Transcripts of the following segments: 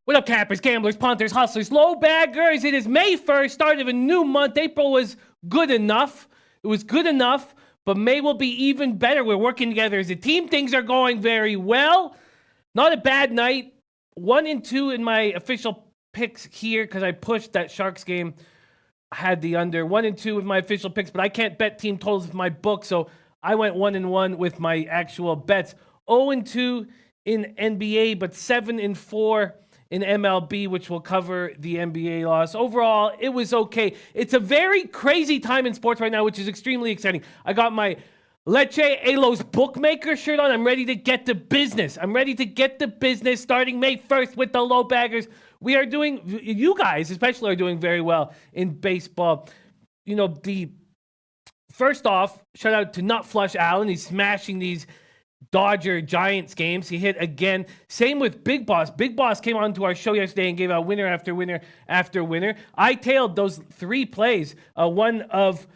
What up, cappers, gamblers, punters, hustlers, low baggers? It is May 1st, start of a new month. April was good enough. It was good enough, but May will be even better. We're working together as a team. Things are going very well. Not a bad night. 1-2 in my official picks here because I pushed that Sharks game. I had the under. 1-2 with my official picks, but I can't bet team totals with my book, so I went 1-1 with my actual bets. 0-2 in NBA, but 7-4 in MLB, which will cover the NBA loss. Overall, it was okay. It's a very crazy time in sports right now, which is extremely exciting. I got my Leche Elo's bookmaker shirt on. I'm ready to get to business. I'm ready to get to business starting May 1st with the low baggers. We are doing, you guys especially are doing very well in baseball. You know, first off, shout out to Nut Flush Allen. He's smashing these Dodger Giants games. He hit again. Same with Big Boss. Big Boss came on to our show yesterday and gave out winner after winner after winner. I tailed those three plays. One of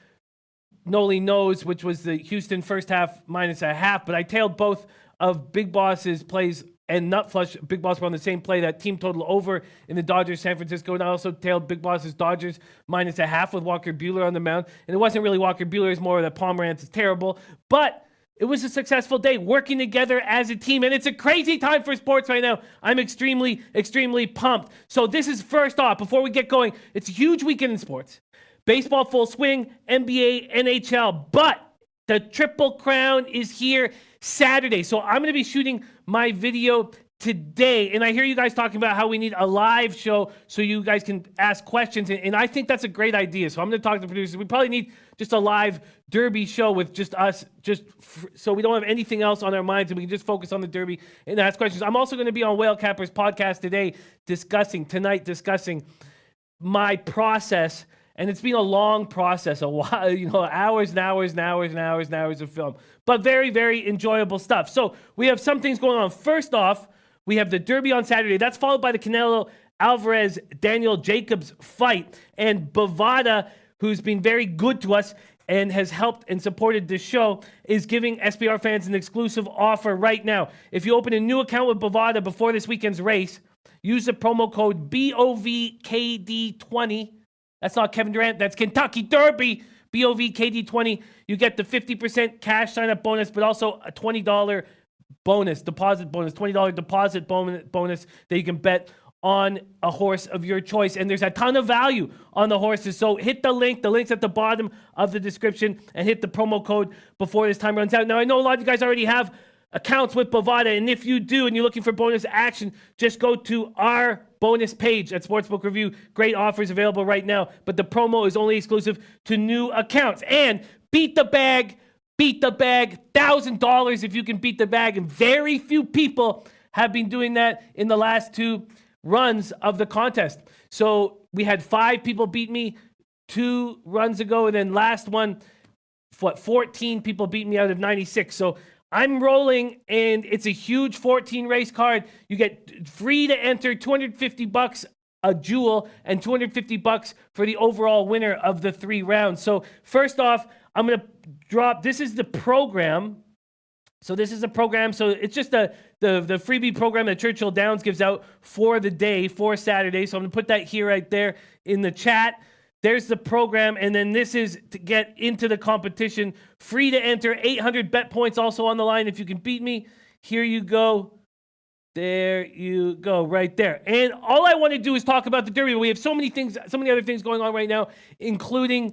Noli Knows, which was the Houston first half -0.5, but I tailed both of Big Boss's plays and Nut Flush. Big Boss were on the same play, that team total over in the Dodgers San Francisco, and I also tailed Big Boss's Dodgers -0.5 with Walker Buehler on the mound. And it wasn't really Walker Buehler, it's more that Pomerantz is terrible, but it was a successful day working together as a team, and it's a crazy time for sports right now. I'm extremely, extremely pumped. So this is first off, before we get going, it's a huge weekend in sports. Baseball full swing, NBA, NHL, but the Triple Crown is here Saturday. So I'm going to be shooting my video today, and I hear you guys talking about how we need a live show so you guys can ask questions, and I think that's a great idea. So I'm going to talk to the producers. We probably need just a live Derby show with just us, so we don't have anything else on our minds and we can just focus on the Derby and ask questions. I'm also going to be on Whale Capper's podcast today discussing my process, and it's been a long process, a while, hours and hours and hours and hours and hours of film, but very, very enjoyable stuff. So we have some things going on. First off, we have the Derby on Saturday. That's followed by the Canelo Alvarez Daniel Jacobs fight, and Bovada, who's been very good to us and has helped and supported this show, is giving SBR fans an exclusive offer right now. If you open a new account with Bovada before this weekend's race, use the promo code BOVKD20. That's not Kevin Durant, that's Kentucky Derby. BOVKD20. You get the 50% cash sign-up bonus, but also a $20 deposit bonus, $20 deposit bonus that you can bet on a horse of your choice. And there's a ton of value on the horses. So hit the link. The link's at the bottom of the description, and hit the promo code before this time runs out. Now, I know a lot of you guys already have accounts with Bovada, and if you do and you're looking for bonus action, just go to our bonus page at Sportsbook Review. Great offers available right now, but the promo is only exclusive to new accounts. And beat the bag, $1,000 if you can beat the bag, and very few people have been doing that in the last two runs of the contest. So we had 5 people beat me 2 runs ago, and then last one, 14 people beat me out of 96. So I'm rolling, and it's a huge 14 race card. You get free to enter, $250 a jewel, and $250 for the overall winner of the 3 rounds. So first off, I'm going to drop, this is the program. So this is a program. So it's just the freebie program that Churchill Downs gives out for the day, for Saturday. So I'm going to put that here right there in the chat. There's the program, and then this is to get into the competition. Free to enter, 800 bet points also on the line if you can beat me. Here you go. There you go, right there. And all I want to do is talk about the Derby. We have so many other things going on right now, including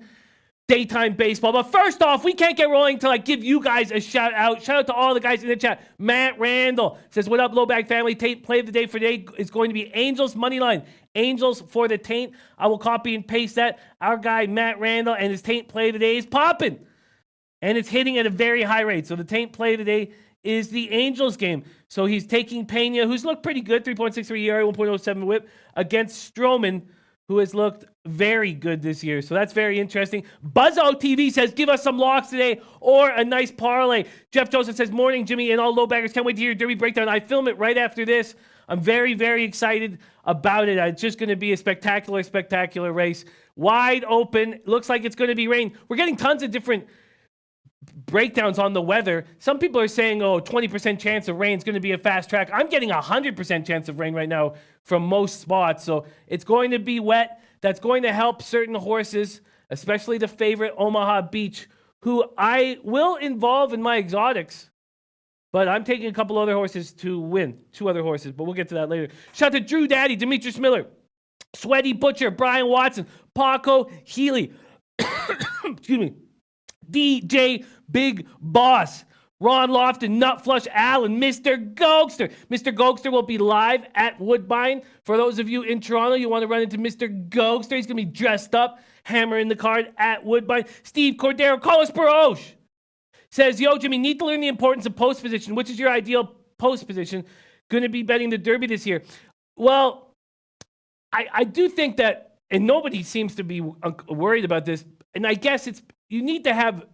daytime baseball. But first off, we can't get rolling until I give you guys a shout out. Shout out to all the guys in the chat. Matt Randall says, what up, Lowbag family? Taint play of the day for today is going to be Angels money line. Angels for the Taint. I will copy and paste that. Our guy, Matt Randall, and his Taint play of the day is popping. And it's hitting at a very high rate. So the Taint play of the day is the Angels game. So he's taking Pena, who's looked pretty good, 3.63 ERA, 1.07 whip, against Stroman, who has looked very good this year. So that's very interesting. Buzzo TV says, give us some locks today or a nice parlay. Jeff Joseph says, morning, Jimmy, and all low baggers. Can't wait to hear your Derby breakdown. I film it right after this. I'm very, very excited about it. It's just going to be a spectacular, spectacular race. Wide open. Looks like it's going to be rain. We're getting tons of different breakdowns on the weather. Some people are saying, 20% chance of rain is going to be a fast track. I'm getting 100% chance of rain right now from most spots. So it's going to be wet. That's going to help certain horses, especially the favorite Omaha Beach, who I will involve in my exotics. But I'm taking a couple other horses to win. 2 other horses, but we'll get to that later. Shout out to Drew Daddy, Demetrius Miller, Sweaty Butcher, Brian Watson, Paco Healy, excuse me, DJ Big Boss, Ron Lofton, Nutflush Allen, Mr. Gokster. Mr. Gokster will be live at Woodbine. For those of you in Toronto, you want to run into Mr. Gokster. He's going to be dressed up, hammering the card at Woodbine. Steve Cordero, Carlos Baroche says, yo, Jimmy, need to learn the importance of post position. Which is your ideal post position? Going to be betting the Derby this year. Well, I do think that, and nobody seems to be worried about this, and I guess you need to have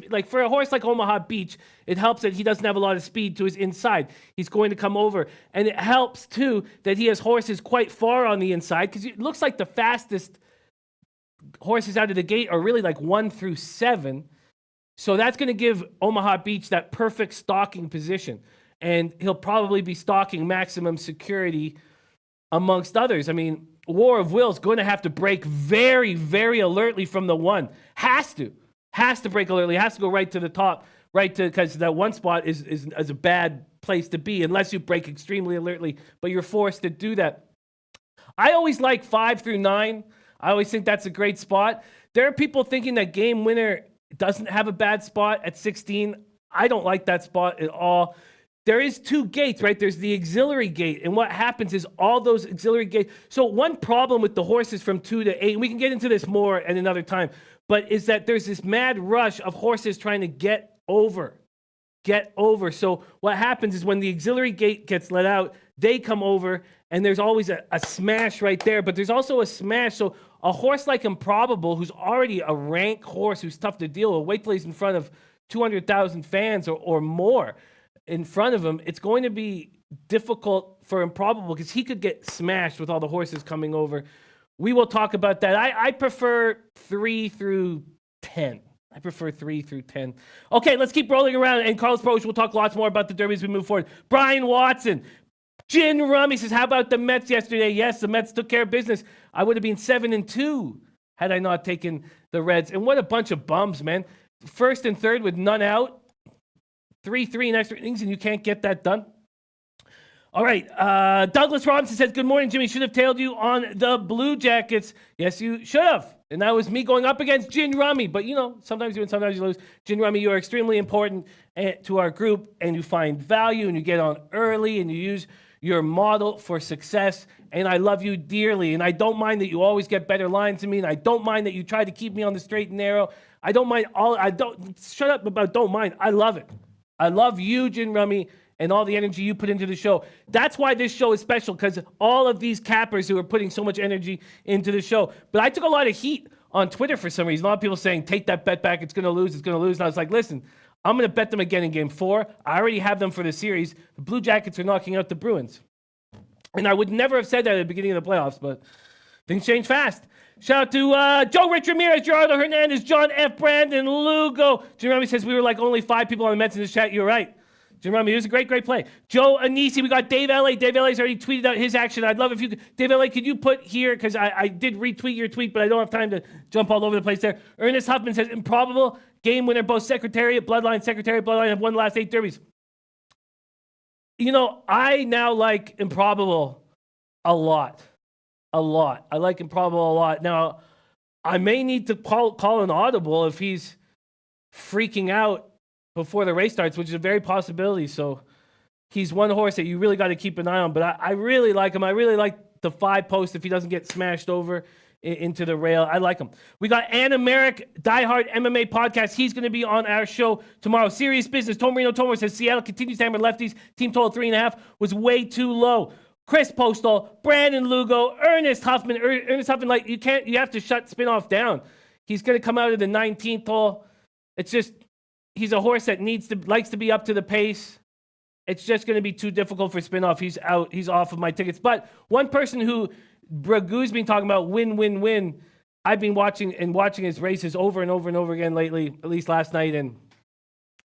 like for a horse like Omaha Beach, it helps that he doesn't have a lot of speed to his inside. He's going to come over. And it helps, too, that he has horses quite far on the inside, because it looks like the fastest horses out of the gate are really like 1 through 7. So that's going to give Omaha Beach that perfect stalking position. And he'll probably be stalking Maximum Security amongst others. I mean, War of Will is going to have to break very, very alertly from the 1. Has to break alertly. Has to go right to the top, because that 1 spot is a bad place to be unless you break extremely alertly, but you're forced to do that. I always like 5 through 9. I always think that's a great spot. There are people thinking that Game Winner doesn't have a bad spot at 16. I don't like that spot at all. There is 2 gates, right? There's the auxiliary gate, and what happens is all those auxiliary gates. So one problem with the horses from 2 to 8, and we can get into this more at another time, but is that there's this mad rush of horses trying to get over. So what happens is when the auxiliary gate gets let out, they come over, and there's always a smash right there, but there's also a smash. So a horse like Improbable, who's already a rank horse who's tough to deal with, wait till he's in front of 200,000 fans or more in front of him, it's going to be difficult for Improbable because he could get smashed with all the horses coming over. We will talk about that. I prefer 3 through 10. Okay, let's keep rolling around. And Carlos Proch will talk lots more about the Derby as we move forward. Brian Watson, Gin Rum, he says, how about the Mets yesterday? Yes, the Mets took care of business. I would have been 7-2 had I not taken the Reds. And what a bunch of bums, man. First and third with none out. 3-3 in extra innings, and you can't get that done. All right. Douglas Robinson says, good morning, Jimmy. Should have tailed you on the Blue Jackets. Yes, you should have. And that was me going up against Gin Rummy. But, sometimes you win, sometimes you lose. Gin Rummy, you are extremely important to our group, and you find value, and you get on early, and you use your model for success. And I love you dearly. And I don't mind that you always get better lines than me, and I don't mind that you try to keep me on the straight and narrow. I don't mind shut up about don't mind. I love it. I love you, Gin Rummy, and all the energy you put into the show. That's why this show is special, because all of these cappers who are putting so much energy into the show. But I took a lot of heat on Twitter for some reason. A lot of people saying, take that bet back, it's going to lose. And I was like, listen, I'm going to bet them again in Game 4. I already have them for the series. The Blue Jackets are knocking out the Bruins. And I would never have said that at the beginning of the playoffs, but things change fast. Shout out to Joe Rich Ramirez, Gerardo Hernandez, John F. Brandon, Lugo. Jim Rami says we were like only 5 people on the Mets in this chat. You're right. Jim Rami, it was a great play. Joe Anisi, we got Dave L.A. Dave L.A.'s already tweeted out his action. I'd love if you could. Dave L.A., could you put here, because I did retweet your tweet, but I don't have time to jump all over the place there. Ernest Huffman says, Improbable, game winner, both Secretariat, Bloodline have won the last 8 derbies. I now like Improbable a lot. I like Improbable a lot. Now, I may need to call an audible if he's freaking out before the race starts, which is a very possibility. So he's one horse that you really got to keep an eye on. But I really like him. I really like the 5 post if he doesn't get smashed over into the rail. I like him. We got Anna Merrick, diehard MMA podcast. He's going to be on our show tomorrow. Serious business. Tom Marino Tomer says Seattle continues to hammer lefties. Team total 3.5 was way too low. Chris Postal, Brandon Lugo, Ernest Huffman. Ernest Huffman, like you have to shut Spinoff down. He's going to come out of the 19th hole. It's just he's a horse that likes to be up to the pace. It's just going to be too difficult for Spinoff. He's out. He's off of my tickets. But one person who Bragu's been talking about win. I've been watching his races over and over and over again lately. At least last night, and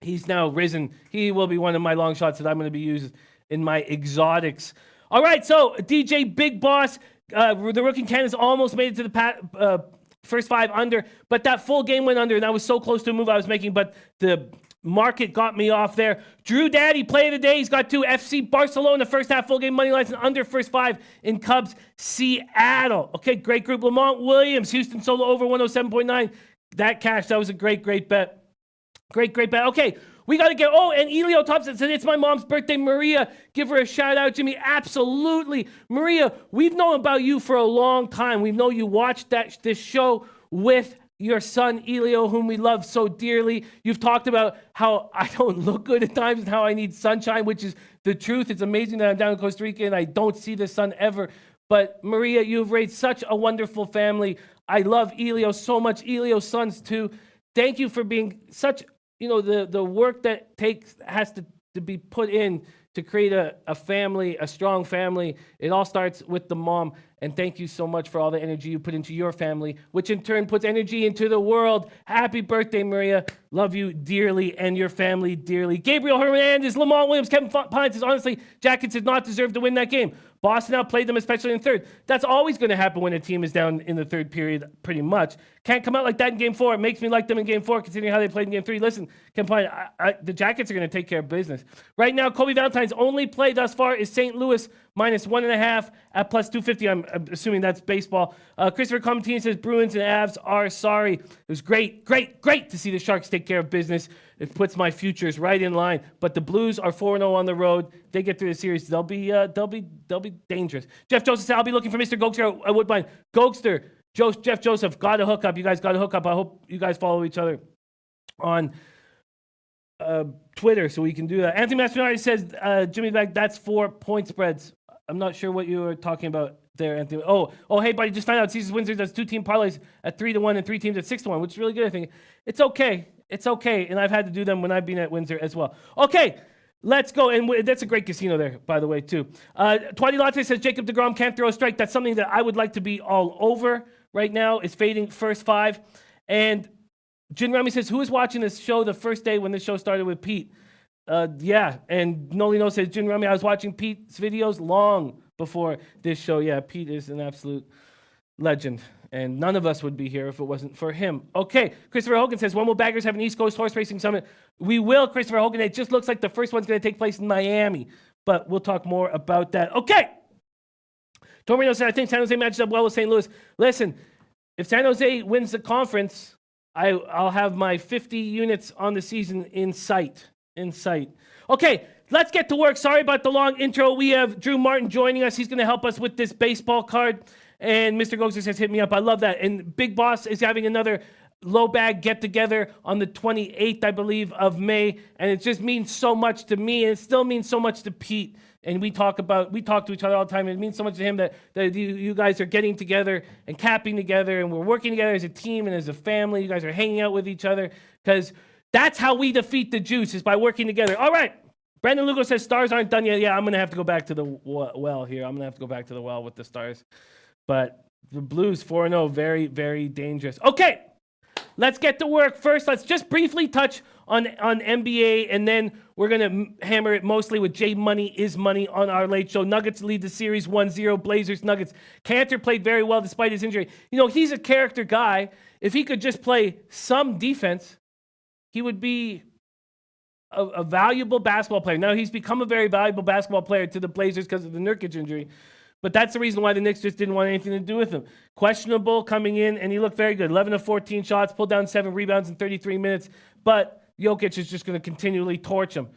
He's now risen. He will be one of my long shots that I'm going to be using in my exotics. All right, so DJ Big Boss, the rookie Canada's almost made it to the first 5 under, but that full game went under, and I was so close to a move I was making, but the market got me off there. Drew Daddy, play of the day. He's got 2. FC Barcelona, first half full game money lines, and under first 5 in Cubs, Seattle. Okay, great group. Lamont Williams, Houston solo over 107.9. That cash, that was a great bet. Great bet. Okay, we got to get... Oh, and Elio Thompson said, it's my mom's birthday. Maria, give her a shout out, Jimmy. Absolutely. Maria, we've known about you for a long time. We know you watched this show with your son, Elio, whom we love so dearly. You've talked about how I don't look good at times and how I need sunshine, which is the truth. It's amazing that I'm down in Costa Rica and I don't see the sun ever. But Maria, you've raised such a wonderful family. I love Elio so much. Elio's sons, too. Thank you for being such... the work that has to be put in to create a family, a strong family. It all starts with the mom. And thank you so much for all the energy you put into your family, which in turn puts energy into the world. Happy birthday, Maria. Love you dearly and your family dearly. Gabriel Hernandez, Lamont Williams, Kevin Pines says, honestly, Jackets did not deserve to win that game. Boston outplayed them, especially in third. That's always going to happen when a team is down in the third period, pretty much. Can't come out like that in Game 4. It makes me like them in Game 4, considering how they played in Game 3. Listen, the Jackets are going to take care of business. Right now, Kobe Valentine's only play thus far is St. Louis minus 1.5 at plus 250. I'm assuming that's baseball. Christopher Comentini says Bruins and Avs are sorry. It was great to see the Sharks take care of business. It puts my futures right in line. But the Blues are 4-0 on the road. They get through the series. They'll be dangerous. Jeff Joseph said, I'll be looking for Mr. Gokster at Woodbine. Gokster, Jeff Joseph, got to hook up. You guys got to hook up. I hope you guys follow each other on Twitter so we can do that. Anthony Mastinardi says, Jimmy Bag, that's 4 point spreads. I'm not sure what you were talking about there, Anthony. Oh, hey, buddy, just found out Caesars Windsor does 2-team parlays at 3-1 and 3 teams at 6-1, which is really good, I think. It's okay, and I've had to do them when I've been at Windsor as well. Okay, let's go, and that's a great casino there, by the way, too. Twatty Latte says Jacob deGrom can't throw a strike. That's something that I would like to be all over right now, is fading first 5. And Jin Remy says, who was watching this show the first day when this show started with Pete? Yeah, and Nolino says, Jin Remy, I was watching Pete's videos long before this show. Yeah, Pete is an absolute legend, and none of us would be here if it wasn't for him. Okay, Christopher Hogan says, when will Baggers have an East Coast Horse Racing Summit? We will, Christopher Hogan. It just looks like the first one's going to take place in Miami, but we'll talk more about that. Okay, Torino said, I think San Jose matches up well with St. Louis. Listen, if San Jose wins the conference, I'll have my 50 units on the season in sight. Okay, let's get to work. Sorry about the long intro. We have Drew Martin joining us. He's going to help us with this baseball card. And Mr. Gokster says, hit me up. I love that. And Big Boss is having another low bag get-together on the 28th, I believe, of May. And it just means so much to me. And it still means so much to Pete. And we talk to each other all the time. And it means so much to him that you guys are getting together and capping together. And we're working together as a team and as a family. You guys are hanging out with each other. Because that's how we defeat the juice, is by working together. All right. Brandon Lugo says Stars aren't done yet. Yeah, I'm going to have to go back to the well here. I'm going to have to go back to the well with the Stars. But the Blues 4-0, very, very dangerous. Okay, let's get to work. First, let's just briefly touch on NBA, and then we're going to hammer it mostly with J Money is Money on our late show. Nuggets lead the series 1-0. Blazers, Nuggets. Cantor played very well despite his injury. You know, he's a character guy. If he could just play some defense, he would be a valuable basketball player. Now, he's become a very valuable basketball player to the Blazers because of the Nurkic injury. But that's the reason why the Knicks just didn't want anything to do with him. Questionable coming in, and he looked very good. 11 of 14 shots, pulled down 7 rebounds in 33 minutes. But Jokic is just going to continually torch him.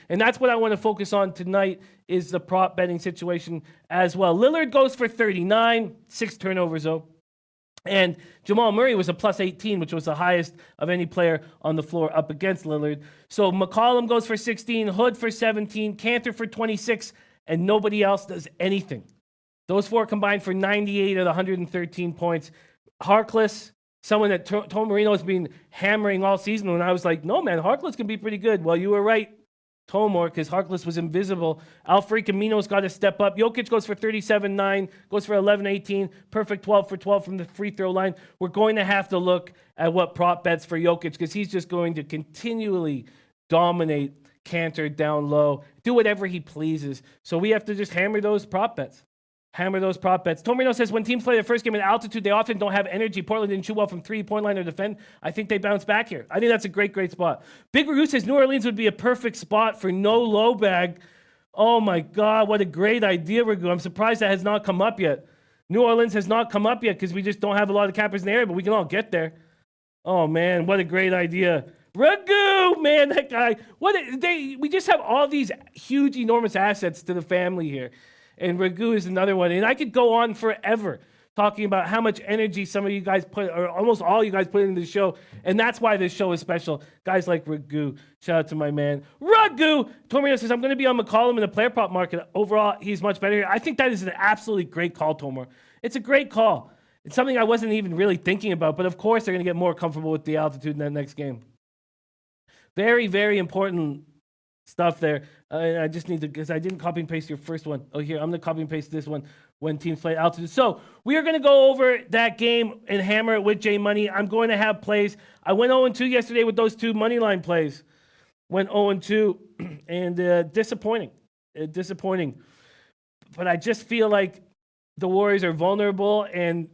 And that's what I want to focus on tonight, is the prop betting situation as well. Lillard goes for 39, 6 turnovers, though. And Jamal Murray was a plus 18, which was the highest of any player on the floor up against Lillard. So McCollum goes for 16, Hood for 17, Cantor for 26, and nobody else does anything. Those 4 combined for 98 of the 113 points. Harkless, someone that Tom Marino has been hammering all season, when I was like, no, man, Harkless can be pretty good. Well, you were right. Tomor because Harkless was invisible. Alfred Camino's got to step up. Jokic goes for 37-9, goes for 11-18, perfect 12 for 12 from the free throw line. We're going to have to look at what prop bets for Jokic because he's just going to continually dominate Cantor down low, do whatever he pleases. So we have to just hammer those prop bets. Tomino says, when teams play their first game at altitude, they often don't have energy. Portland didn't shoot well from three-point line or defend. I think they bounce back here. I think that's a great spot. Big Ragoo says, New Orleans would be a perfect spot for no low bag. Oh, my God. What a great idea, Ragoo. I'm surprised that has not come up yet. New Orleans has not come up yet because we just don't have a lot of cappers in the area, but we can all get there. Oh, man. What a great idea. Ragoo, man, that guy. We just have all these huge, enormous assets to the family here. And Ragoo is another one. And I could go on forever talking about how much energy some of you guys put, or almost all you guys put into the show. And that's why this show is special. Guys like Ragoo. Shout out to my man. Ragoo! Tomino says, I'm going to be on McCollum in the player prop market. Overall, he's much better here. I think that is an absolutely great call, Tomor. It's a great call. It's something I wasn't even really thinking about. But of course, they're going to get more comfortable with the altitude in that next game. Very, very important stuff there. I just need to, because I didn't copy and paste your first one. Oh, here, I'm going to copy and paste this one when teams play altitude. So we are going to go over that game and hammer it with J Money. I'm going to have plays. I went 0-2 yesterday with those two money line plays. Went 0-2 and disappointing. But I just feel like the Warriors are vulnerable and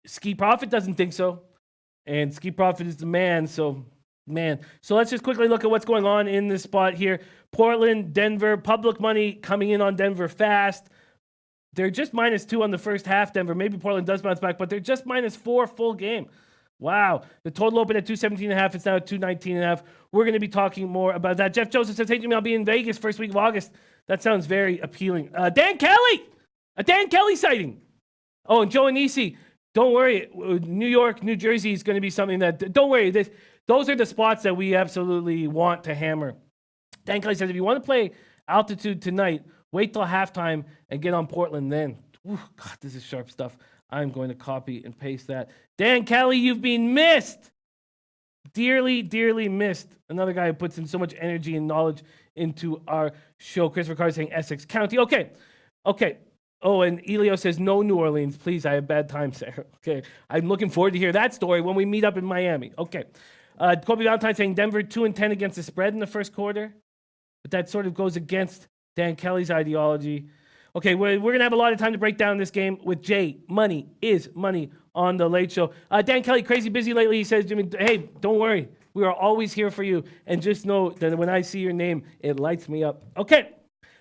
Ski Profit doesn't think so. And Ski Profit is the man, so let's just quickly look at what's going on in this spot here. Portland, Denver, public money coming in on Denver fast. They're just -2 on the first half, Denver. Maybe Portland does bounce back, but they're just -4 full game. Wow. The total opened at 217.5. It's now at 219.5. We're going to be talking more about that. Jeff Joseph says, hey, Jimmy, I'll be in Vegas first week of August. That sounds very appealing. Dan Kelly! A Dan Kelly sighting. Oh, and Joe Anisi. Don't worry. New York, New Jersey is going to be something that, don't worry. Those are the spots that we absolutely want to hammer. Dan Kelly says, if you want to play altitude tonight, wait till halftime and get on Portland then. Ooh, God, this is sharp stuff. I'm going to copy and paste that. Dan Kelly, you've been missed. Dearly, dearly missed. Another guy who puts in so much energy and knowledge into our show. Christopher Carr saying Essex County. Okay. Oh, and Elio says, no New Orleans. Please, I have bad times there. Okay. I'm looking forward to hear that story when we meet up in Miami. Okay. Kobe Valentine saying Denver 2-10 against the spread in the first quarter. But that sort of goes against Dan Kelly's ideology. Okay, we're going to have a lot of time to break down this game with Jay. Money is money on the Late Show. Dan Kelly, crazy busy lately. He says, Jimmy, hey, don't worry. We are always here for you. And just know that when I see your name, it lights me up. Okay.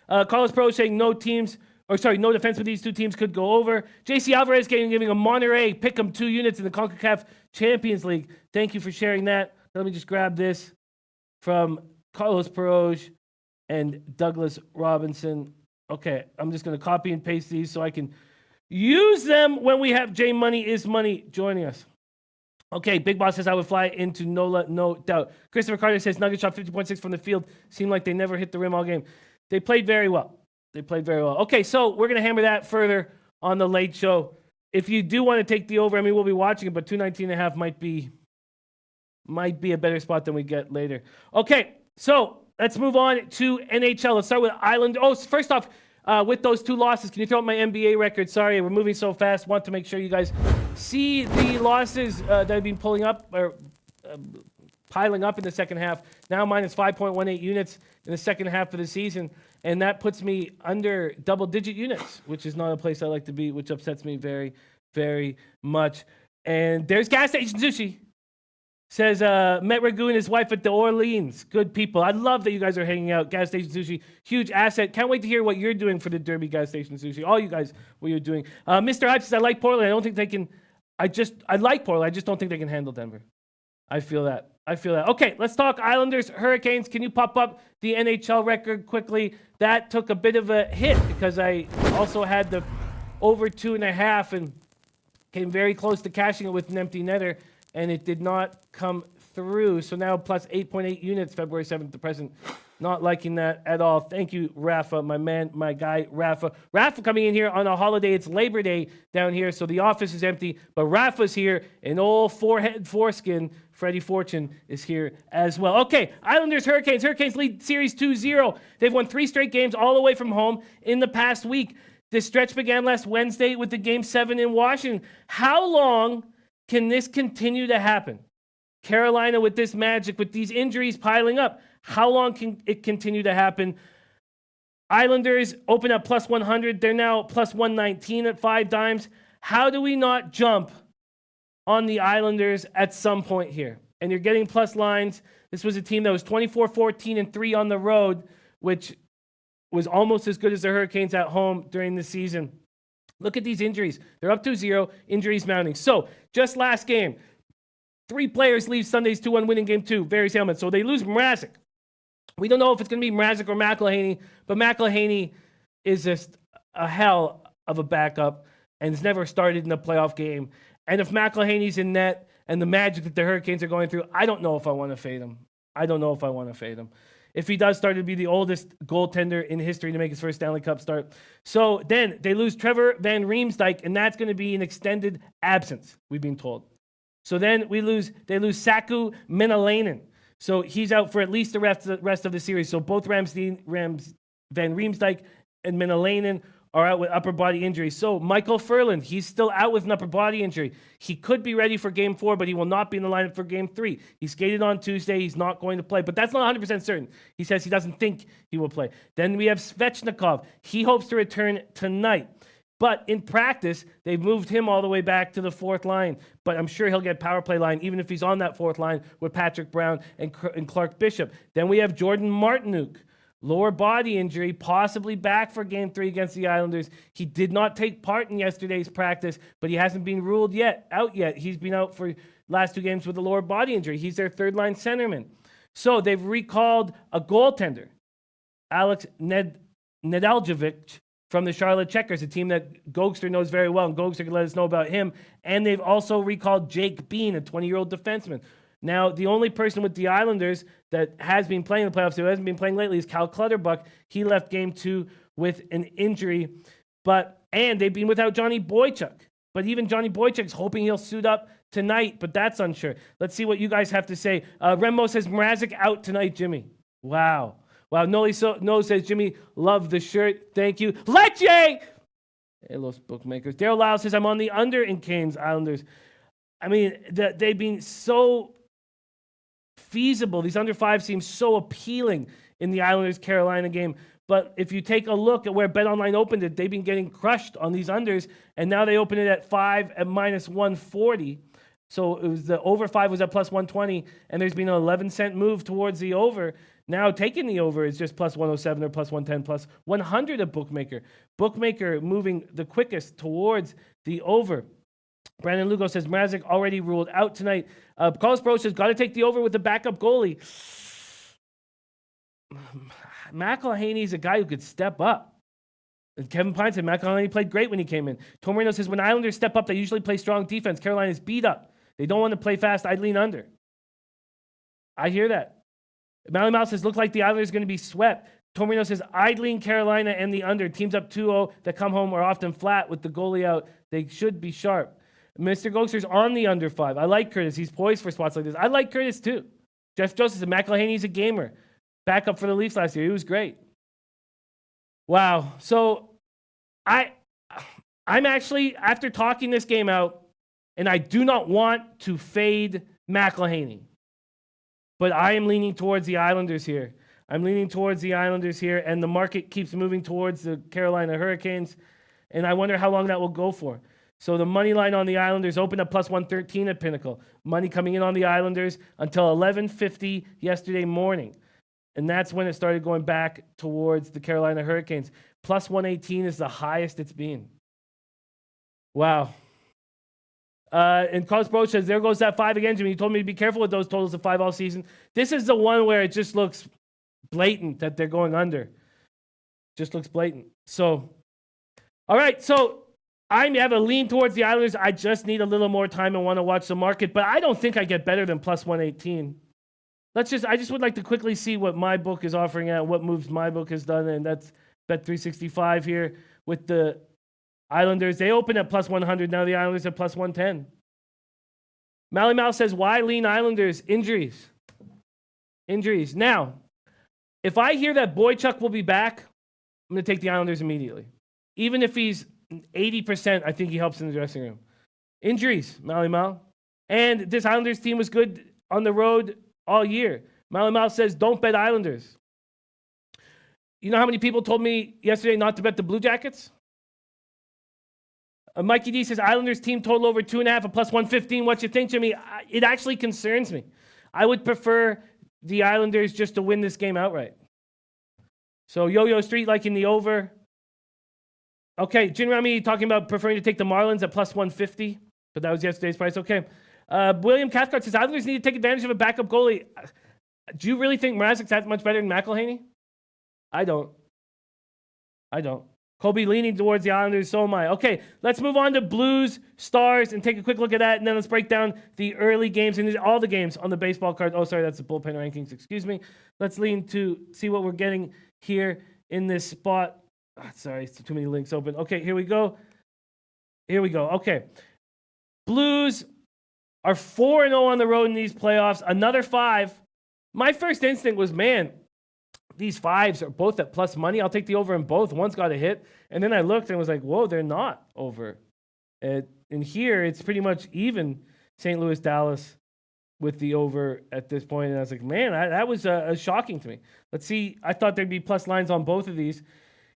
Carlos Pro saying no defense with these two teams could go over. JC Alvarez giving a Monterey pick'em 2 units in the CONCACAF Champions League. Thank you for sharing that. Let me just grab this from Carlos Peroge and Douglas Robinson. Okay, I'm just going to copy and paste these so I can use them when we have J Money is Money joining us. Okay, Big Boss says I would fly into NOLA, no doubt. Christopher Carter says Nuggets shot 50.6 from the field. Seemed like they never hit the rim all game. They played very well. Okay, so we're going to hammer that further on the Late Show. If you do want to take the over, I mean, we'll be watching it, but 219.5 might be a better spot than we get later. Okay, so let's move on to NHL. Let's start with Island. Oh, first off, with those 2 losses, can you throw up my NBA record? Sorry, we're moving so fast. Want to make sure you guys see the losses that have been piling up in the second half. Now minus 5.18 units in the second half of the season. And that puts me under double-digit units, which is not a place I like to be, which upsets me very, very much. And there's Gas Station Sushi. Says, met Ragoo and his wife at the Orleans. Good people. I love that you guys are hanging out. Gas Station Sushi, huge asset. Can't wait to hear what you're doing for the Derby Gas Station Sushi. All you guys, what you're doing. Mr. Hype says, I like Portland. I don't think they can. I like Portland. I just don't think they can handle Denver. I feel that. Okay, let's talk Islanders, Hurricanes. Can you pop up the NHL record quickly? That took a bit of a hit because I also had the over 2.5 and came very close to cashing it with an empty netter, and it did not come through. So now plus 8.8 units, February 7th to present. Not liking that at all. Thank you, Rafa, my man, my guy, Rafa. Rafa coming in here on a holiday. It's Labor Day down here, so the office is empty. But Rafa's here, and old foreskin, Freddie Fortune, is here as well. Okay, Islanders, Hurricanes. Hurricanes lead series 2-0. They've won 3 straight games all the way from home in the past week. This stretch began last Wednesday with the Game 7 in Washington. How long can this continue to happen? Carolina with this magic, with these injuries piling up. How long can it continue to happen? Islanders open up plus 100. They're now plus 119 at 5 dimes. How do we not jump on the Islanders at some point here? And you're getting plus lines. This was a team that was 24-14-3 on the road, which was almost as good as the Hurricanes at home during the season. Look at these injuries. They're up 2-0, injuries mounting. So, just last game, 3 players leave Sunday's 2-1 win in Game 2, various ailments. So they lose Mrazek. We don't know if it's going to be Mrazek or McElhaney, but McElhaney is just a hell of a backup and has never started in a playoff game. And if McElhaney's in net and the magic that the Hurricanes are going through, I don't know if I want to fade him. If he does start, it'd be the oldest goaltender in history to make his first Stanley Cup start. So then they lose Trevor Van Riemsdyk, and that's going to be an extended absence, we've been told. So then they lose Saku Menelainen. So he's out for at least the rest of the series. So both Van Riemsdyk and Menelainen are out with upper body injuries. So Michael Ferland, he's still out with an upper body injury. He could be ready for Game 4, but he will not be in the lineup for Game 3. He skated on Tuesday. He's not going to play, but that's not 100% certain. He says he doesn't think he will play. Then we have Svechnikov. He hopes to return tonight. But in practice, they've moved him all the way back to the 4th line. But I'm sure he'll get power play line, even if he's on that 4th line with Patrick Brown and Clark Bishop. Then we have Jordan Martinook. Lower body injury, possibly back for Game 3 against the Islanders. He did not take part in yesterday's practice, but he hasn't been ruled out yet. He's been out for last 2 games with a lower body injury. He's their 3rd-line centerman. So they've recalled a goaltender, Alex Nedeljkovic, from the Charlotte Checkers, a team that Gogster knows very well, and Gogster can let us know about him. And they've also recalled Jake Bean, a 20-year-old defenseman. Now, the only person with the Islanders that has been playing in the playoffs who hasn't been playing lately is Cal Clutterbuck. He left Game 2 with an injury. And they've been without Johnny Boychuk. But even Johnny Boychuk's hoping he'll suit up tonight, but that's unsure. Let's see what you guys have to say. Remo says, Mrazek out tonight, Jimmy. Wow. No says, Jimmy, love the shirt. Thank you. Leche! Hey, los bookmakers. Daryl Lyle says, I'm on the under in Canes Islanders. I mean, they've been so feasible. These under 5 seem so appealing in the Islanders-Carolina game. But if you take a look at where BetOnline opened it, they've been getting crushed on these unders, and now they open it at 5 at minus 140. So it was the over 5 was at plus 120, and there's been an 11-cent move towards the over. Now taking the over is just plus 107 or plus 110, plus 100 at Bookmaker. Bookmaker moving the quickest towards the over. Brandon Lugo says, Mrazek already ruled out tonight. Carlos Pro says, got to take the over with the backup goalie. McElhaney's a guy who could step up. And Kevin Pine said, McElhaney played great when he came in. Tom Marino says, when Islanders step up, they usually play strong defense. Carolina's beat up. They don't want to play fast. I'd lean under. I hear that. Mally Mouse says, look like the Islanders are going to be swept. Tomino says, I'd lean Carolina and the under. Teams up 2-0 that come home are often flat with the goalie out. They should be sharp. Mr. Gokster's on the under 5. I like Curtis. He's poised for spots like this. I like Curtis too. Jeff Joseph said, McElhaney's a gamer. Backup for the Leafs last year. He was great. Wow. So I'm actually, after talking this game out, and I do not want to fade McElhaney, but I am leaning towards the Islanders here. And the market keeps moving towards the Carolina Hurricanes, and I wonder how long that will go for. So the money line on the Islanders opened up plus 113 at Pinnacle. Money coming in on the Islanders until 11:50 yesterday morning. And that's when it started going back towards the Carolina Hurricanes. Plus 118 is the highest it's been. Wow. And Carlos Bro says, there goes that 5 again, Jimmy. You told me to be careful with those totals of 5 all season. This is the one where it just looks blatant that they're going under. Just looks blatant. So, all right. So I have a lean towards the Islanders. I just need a little more time and want to watch the market. But I don't think I get better than plus 118. I just would like to quickly see what my book is offering at, what moves my book has done, and that's Bet365 here with the Islanders. They open at plus 100. Now the Islanders at plus 110. Mally Mal says, why lean Islanders? Injuries. Now, if I hear that Boychuk will be back, I'm going to take the Islanders immediately. Even if he's 80%, I think he helps in the dressing room. Injuries, Mally Mal. And this Islanders team was good on the road all year. Mally Mal says, don't bet Islanders. You know how many people told me yesterday not to bet the Blue Jackets? Mikey D says, Islanders team total over 2.5 at plus 115. What you think, Jimmy? It actually concerns me. I would prefer the Islanders just to win this game outright. So Yo-Yo Street liking the over. Okay, Jin Rami talking about preferring to take the Marlins at plus 150. But that was yesterday's price. Okay. William Cathcart says, Islanders need to take advantage of a backup goalie. Do you really think Mrazek's that much better than McElhaney? I don't. Kobe leaning towards the Islanders, so am I. Okay, let's move on to Blues, Stars, and take a quick look at that, and then let's break down the early games and all the games on the baseball card. Oh, sorry, that's the bullpen rankings. Excuse me. Let's lean to see what we're getting here in this spot. Sorry, it's too many links open. Okay, here we go. Okay. Blues are 4-0 on the road in these playoffs. Another 5. My first instinct was, man, these 5s are both at plus money. I'll take the over in both. One's got a hit. And then I looked and was like, whoa, they're not over. And here, it's pretty much even St. Louis, Dallas with the over at this point. And I was like, man, that was shocking to me. Let's see. I thought there'd be plus lines on both of these.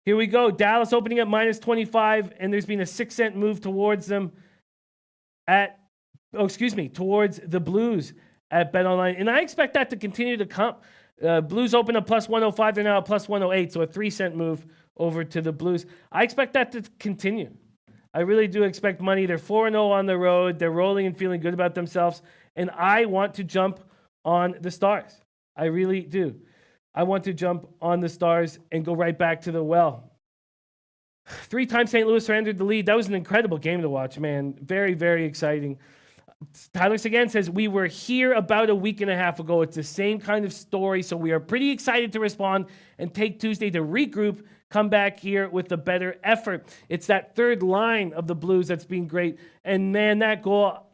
Here we go. Dallas opening at minus 25, and there's been a 6-cent move towards them towards the Blues at BetOnline. And I expect that to continue to come. Blues open at plus 105. They're now at plus 108, so a 3-cent move over to the Blues. I expect that to continue. I really do expect money. They're 4-0 on the road. They're rolling and feeling good about themselves. And I want to jump on the Stars. I really do. I want to jump on the Stars and go right back to the well. 3 times St. Louis surrendered the lead. That was an incredible game to watch, man. Very, very exciting. Tyler Sagan says, we were here about a week and a half ago. It's the same kind of story, so we are pretty excited to respond and take Tuesday to regroup, come back here with a better effort. It's that third line of the Blues that's been great. And, man, that goal,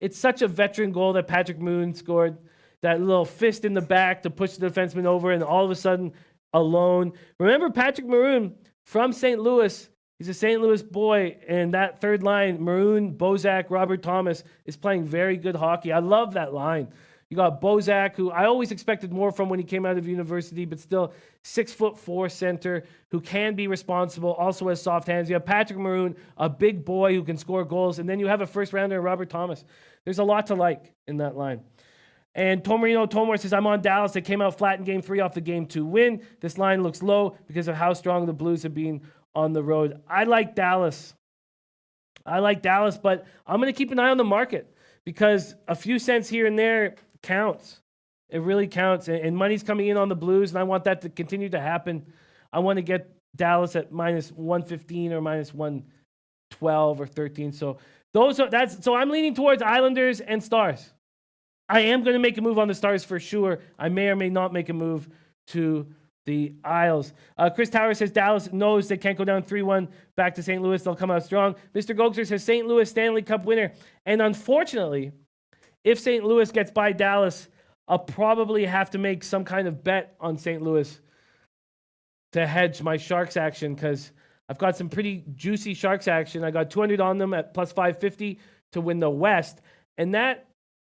it's such a veteran goal that Patrick Maroon scored. That little fist in the back to push the defenseman over, and all of a sudden, alone. Remember Patrick Maroon from St. Louis. He's a St. Louis boy, and that third line, Maroon, Bozak, Robert Thomas, is playing very good hockey. I love that line. You got Bozak, who I always expected more from when he came out of university, but still 6'4" center who can be responsible, also has soft hands. You have Patrick Maroon, a big boy who can score goals, and then you have a first-rounder, Robert Thomas. There's a lot to like in that line. And Tomarino Tomor says, I'm on Dallas. They came out flat in Game 3 off the Game 2 win. This line looks low because of how strong the Blues have been on the road. I like Dallas, but I'm going to keep an eye on the market because a few cents here and there counts. It really counts. And money's coming in on the Blues, and I want that to continue to happen. I want to get Dallas at minus 115 or minus 112 or 13. So I'm leaning towards Islanders and Stars. I am going to make a move on the Stars for sure. I may or may not make a move to the Isles. Chris Tower says Dallas knows they can't go down 3-1 back to St. Louis. They'll come out strong. Mr. Gogser says St. Louis Stanley Cup winner. And unfortunately, if St. Louis gets by Dallas, I'll probably have to make some kind of bet on St. Louis to hedge my Sharks action because I've got some pretty juicy Sharks action. I got 200 on them at plus 550 to win the West. And that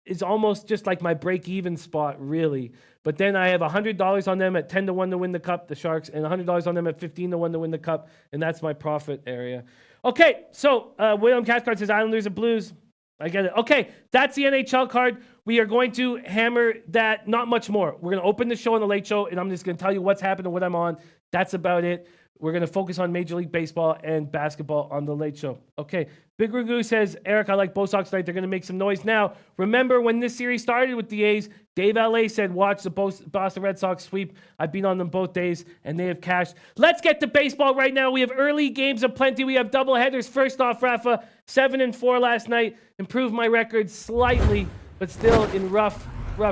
is almost just like my break-even spot, really. But then I have $100 on them at 10-1 to win the Cup, the Sharks, and $100 on them at 15-1 to win the Cup, and that's my profit area. Okay, so William Cathcart says Islanders and Blues. I get it. Okay, that's the NHL card. We are going to hammer that, not much more. We're going to open the show on the Late Show, and I'm just going to tell you what's happened and what I'm on. That's about it. We're going to focus on Major League Baseball and basketball on the Late Show. Okay, Big Ragu says, Eric, I like both Sox tonight. They're going to make some noise now. Remember when this series started with the A's, Dave L.A. said, watch the Boston Red Sox sweep. I've been on them both days, and they have cashed. Let's get to baseball right now. We have early games aplenty. We have doubleheaders. First off, Rafa, 7-4 last night. Improved my record slightly, but still in rough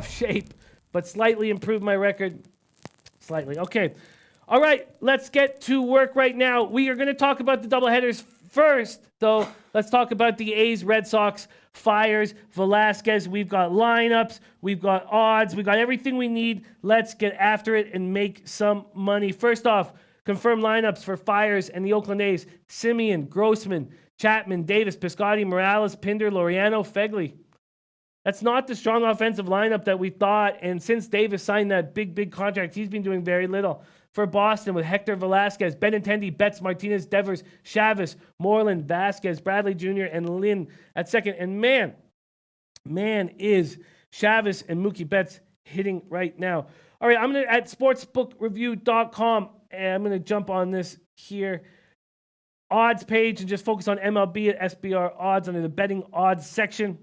shape. but slightly improved my record. Slightly. Okay. All right, let's get to work right now. We are going to talk about the doubleheaders first, though. Let's talk about the A's, Red Sox, Fires, Velasquez. We've got lineups, we've got odds, we've got everything we need. Let's get after it and make some money. First off, confirm lineups for Fires and the Oakland A's. Simeon, Grossman, Chapman, Davis, Piscotty, Morales, Pinder, Laureano, Fegley. That's not the strong offensive lineup that we thought, and since Davis signed that big contract, he's been doing very little. For Boston with Hector Velasquez, Benintendi, Betts, Martinez, Devers, Chavez, Moreland, Vasquez, Bradley Jr., and Lynn at second. And man is Chavez and Mookie Betts hitting right now. All right, I'm going to, at sportsbookreview.com, and I'm going to jump on this here. Odds page and just focus on MLB at SBR odds under the betting odds section.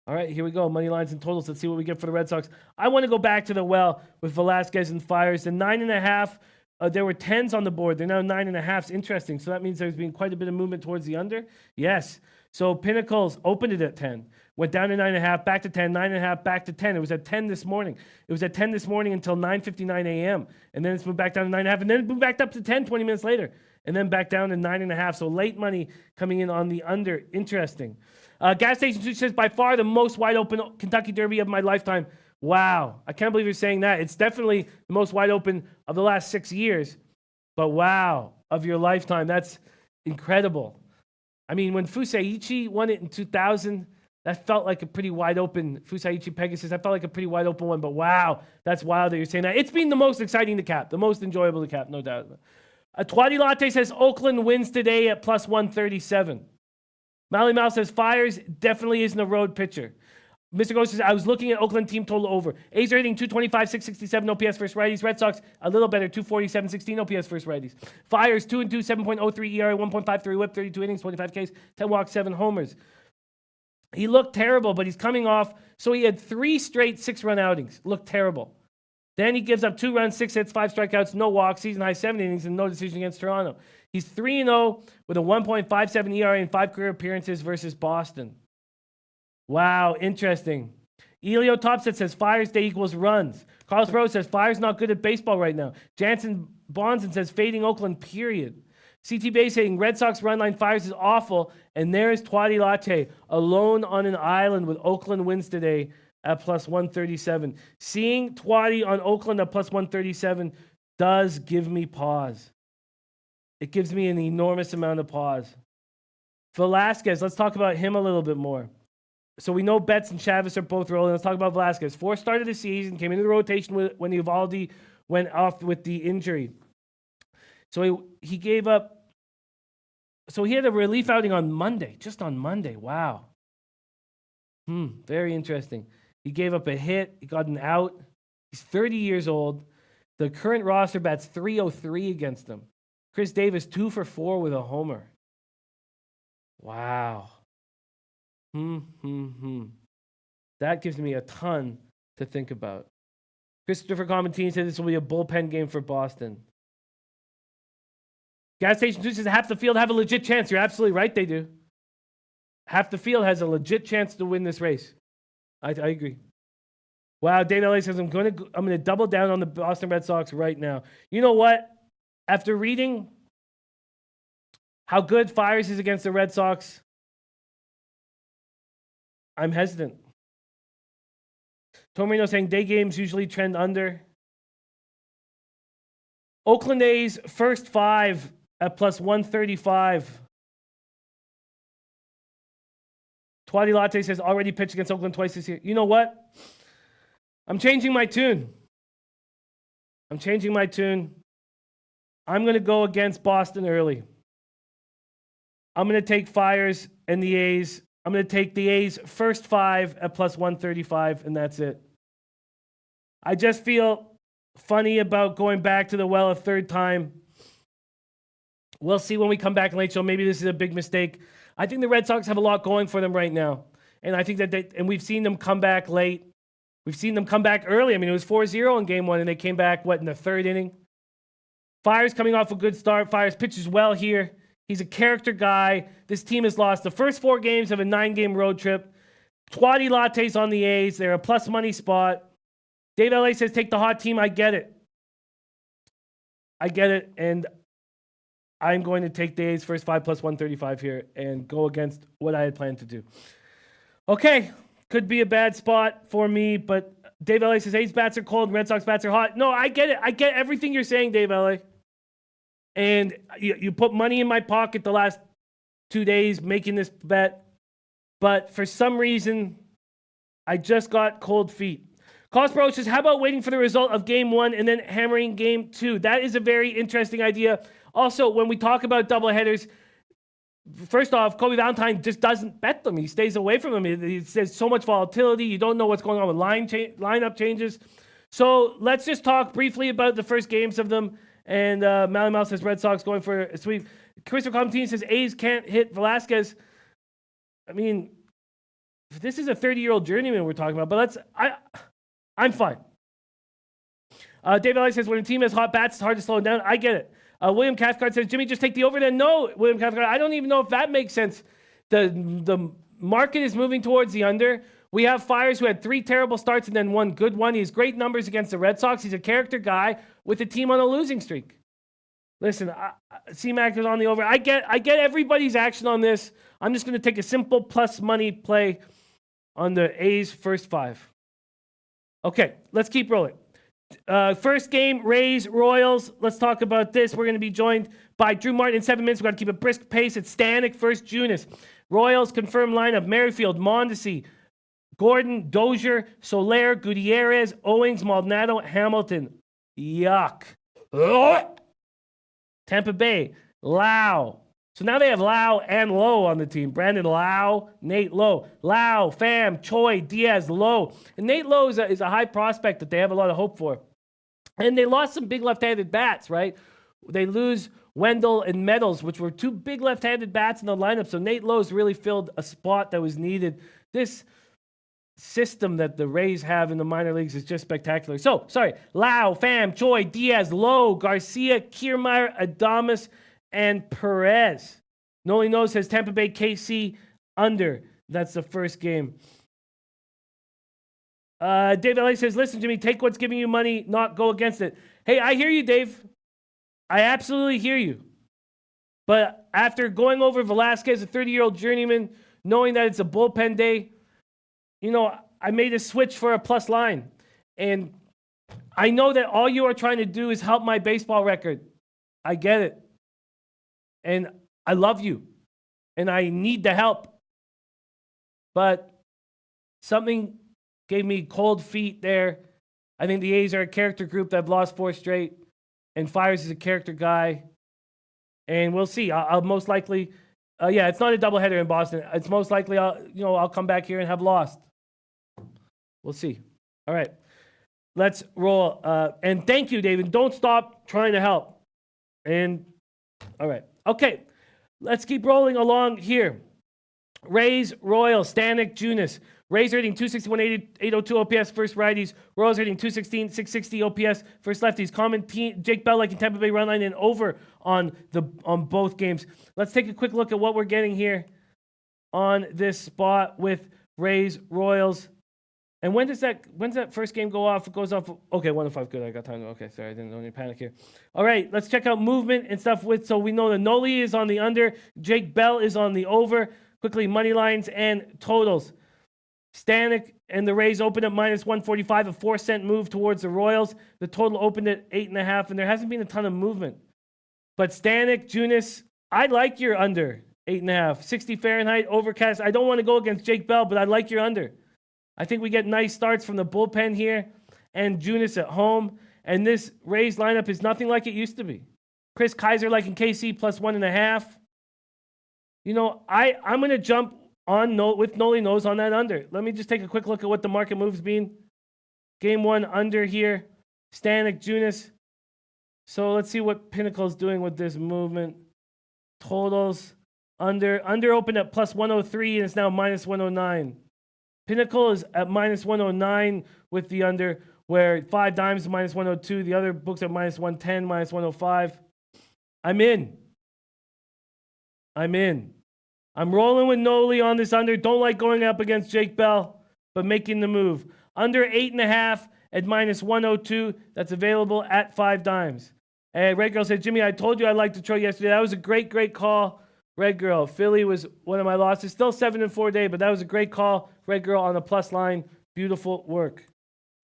All right, here we go. Money lines and totals. Let's see what we get for the Red Sox. I want to go back to the well with Velasquez and Fires. The 9.5, there were 10s on the board. They're now 9.5s. Interesting. So that means there's been quite a bit of movement towards the under. Yes. So Pinnacles opened it at 10. Went down to 9.5, back to 10, 9.5, back to 10. It was at 10 this morning. It was at 10 this morning until 9:59 a.m. And then it's moved back down to 9.5. And then it moved back up to 10 20 minutes later. And then back down to 9.5. So late money coming in on the under. Interesting. Gas Station 2 says, by far the most wide open Kentucky Derby of my lifetime. Wow. I can't believe you're saying that. It's definitely the most wide open of the last 6 years. But wow, of your lifetime. That's incredible. I mean, when Fusaichi won it in 2000, that felt like a pretty wide open, Fusaichi Pegasus, that felt like a pretty wide open one. But wow, that's wild that you're saying that. It's been the most exciting to cap, the most enjoyable to cap, no doubt. Twadi Latte says, Oakland wins today at plus 137. Mally Mal says, Fires definitely isn't a road pitcher. Mr. Ghost says, I was looking at Oakland team total over. A's are hitting 225, 667 OPS versus righties. Red Sox, a little better, 247, 16 OPS versus righties. Fires, 2-2, 7.03 ERA, 1.53 whip, 32 innings, 25 Ks, 10 walks, 7 homers. He looked terrible, but he's coming off. So he had 3 straight 6-run outings. Looked terrible. Then he gives up 2 runs, 6 hits, 5 strikeouts, no walks, season high 7 innings, and no decision against Toronto. He's 3-0 with a 1.57 ERA in 5 career appearances versus Boston. Wow, interesting. Elio Topset says Fires day equals runs. Carlos Pro says Fires not good at baseball right now. Jansen Bonson says fading Oakland, period. CT Bay saying Red Sox run line Fires is awful. And there's Twadi Latte alone on an island with Oakland wins today at plus 137. Seeing Twadi on Oakland at plus 137 does give me pause. It gives me an enormous amount of pause. Velasquez, let's talk about him a little bit more. So we know Betts and Chavez are both rolling. Let's talk about Velasquez. 4 started the season, came into the rotation when Eovaldi went off with the injury. So he gave up. So he had a relief outing on Monday, just on Monday. Wow. Very interesting. He gave up a hit. He got an out. He's 30 years old. The current roster bats .303 against him. Chris Davis, 2 for 4 with a homer. Wow. That gives me a ton to think about. Christopher Comentini said this will be a bullpen game for Boston. Gas Station 2 says half the field have a legit chance. You're absolutely right, they do. Half the field has a legit chance to win this race. I agree. Wow, Dave LA says I'm gonna double down on the Boston Red Sox right now. You know what? After reading how good Fires is against the Red Sox, I'm hesitant. Tomino saying day games usually trend under. Oakland A's first 5 at plus 135. Twadi Latte says already pitched against Oakland twice this year. You know what? I'm changing my tune. I'm going to go against Boston early. I'm going to take Fires and the A's. I'm going to take the A's first 5 at plus 135, and that's it. I just feel funny about going back to the well a third time. We'll see when we come back in late show. Maybe this is a big mistake. I think the Red Sox have a lot going for them right now. And I think that and we've seen them come back late. We've seen them come back early. I mean, it was 4-0 in game 1, and they came back, in the 3rd inning? Fires coming off a good start. Fires pitches well here. He's a character guy. This team has lost the first 4 games of a 9-game road trip. Twadi Latte's on the A's. They're a plus money spot. Dave LA says, take the hot team. I get it. And I'm going to take the A's first 5 plus 135 here and go against what I had planned to do. Okay, could be a bad spot for me, but Dave LA says A's bats are cold and Red Sox bats are hot. No, I get it. I get everything you're saying, Dave LA. And you put money in my pocket the last 2 days making this bet, but for some reason, I just got cold feet. Cosbro says, how about waiting for the result of game 1 and then hammering game 2? That is a very interesting idea. Also, when we talk about doubleheaders, first off, Kobe Valentine just doesn't bet them. He stays away from them. He says so much volatility. You don't know what's going on with lineup changes. So let's just talk briefly about the first games of them. And Mally Mouse says Red Sox going for a sweep. Christopher Comtine says A's can't hit Velasquez. I mean, this is a 30-year-old journeyman we're talking about, but I'm fine. David Ellis says, when a team has hot bats, it's hard to slow them down. I get it. William Cathcart says, Jimmy, just take the over then. No, William Cathcart, I don't even know if that makes sense. The market is moving towards the under. We have Fiers who had 3 terrible starts and then 1 good one. He has great numbers against the Red Sox. He's a character guy with a team on a losing streak. Listen, C-Mac is on the over. I get everybody's action on this. I'm just going to take a simple plus money play on the A's first 5. Okay, let's keep rolling. First game, Rays, Royals. Let's talk about this. We're going to be joined by Drew Martin in 7 minutes. We've got to keep a brisk pace. It's Stanek first, Junis. Royals confirmed lineup, Merrifield, Mondesi, Gordon, Dozier, Soler, Gutierrez, Owings, Maldonado, Hamilton. Yuck. Ugh. Tampa Bay, Lau. So now they have Lau and Lowe on the team. Brandon Lau, Nate Lowe. Lau, Pham, Choi, Diaz, Lowe. And Nate Lowe is a high prospect that they have a lot of hope for. And they lost some big left-handed bats, right? They lose Wendell and Meadows, which were 2 big left-handed bats in the lineup. So Nate Lowe's really filled a spot that was needed. This system that the Rays have in the minor leagues is just spectacular. So, sorry, Lau, Pham, Choi, Diaz, Lowe, Garcia, Kiermaier, Adames, and Perez. Noli knows says Tampa Bay KC under. That's the first game. Dave LA says, listen to me, take what's giving you money, not go against it. Hey, I hear you, Dave. I absolutely hear you. But after going over Velasquez, a 30-year-old journeyman, knowing that it's a bullpen day, I made a switch for a plus line. And I know that all you are trying to do is help my baseball record. I get it. And I love you. And I need the help. But something gave me cold feet there. I think the A's are a character group that have lost 4 straight. And Fiers is a character guy. And we'll see. I'll most likely, it's not a doubleheader in Boston. It's most likely I'll come back here and have lost. We'll see. All right. Let's roll. And thank you, David. Don't stop trying to help. And all right. Okay. Let's keep rolling along here. Rays, Royals, Stanek, Junis. Rays rating 261, 802 OPS, first righties. Royals rating 216, 660 OPS, first lefties. Common team, Jake Bell liking Tampa Bay run line and over on both games. Let's take a quick look at what we're getting here on this spot with Rays, Royals. And when's that first game go off? It goes off. Okay, 105. Good. I got time. Okay, sorry. I didn't panic here. All right, let's check out movement and stuff so we know that Noli is on the under. Jake Bell is on the over. Quickly, money lines and totals. Stanek and the Rays opened at minus 145, a 4-cent move towards the Royals. The total opened at 8.5, and there hasn't been a ton of movement. But Stanek, Junis, I like your under 8.5. 60 Fahrenheit, overcast. I don't want to go against Jake Bell, but I like your under. I think we get nice starts from the bullpen here and Junis at home. And this Rays lineup is nothing like it used to be. Chris Kaiser liking KC plus 1.5. I'm going to jump on with Noli Nose on that under. Let me just take a quick look at what the market moves been. Game 1 under here. Stanek, Junis. So let's see what Pinnacle's doing with this movement. Totals. Under opened at plus 103 and it's now minus 109. Pinnacle is at minus 109 with the under, where 5 Dimes is minus 102. The other books are minus 110, minus 105. I'm in. I'm rolling with Noli on this under. Don't like going up against Jake Bell, but making the move. Under 8.5 at minus 102. That's available at 5 dimes. And Red Girl said, Jimmy, I told you I liked Detroit yesterday. That was a great, great call. Red Girl. Philly was one of my losses. Still 7-4 day, but that was a great call. Red Girl on the plus line. Beautiful work.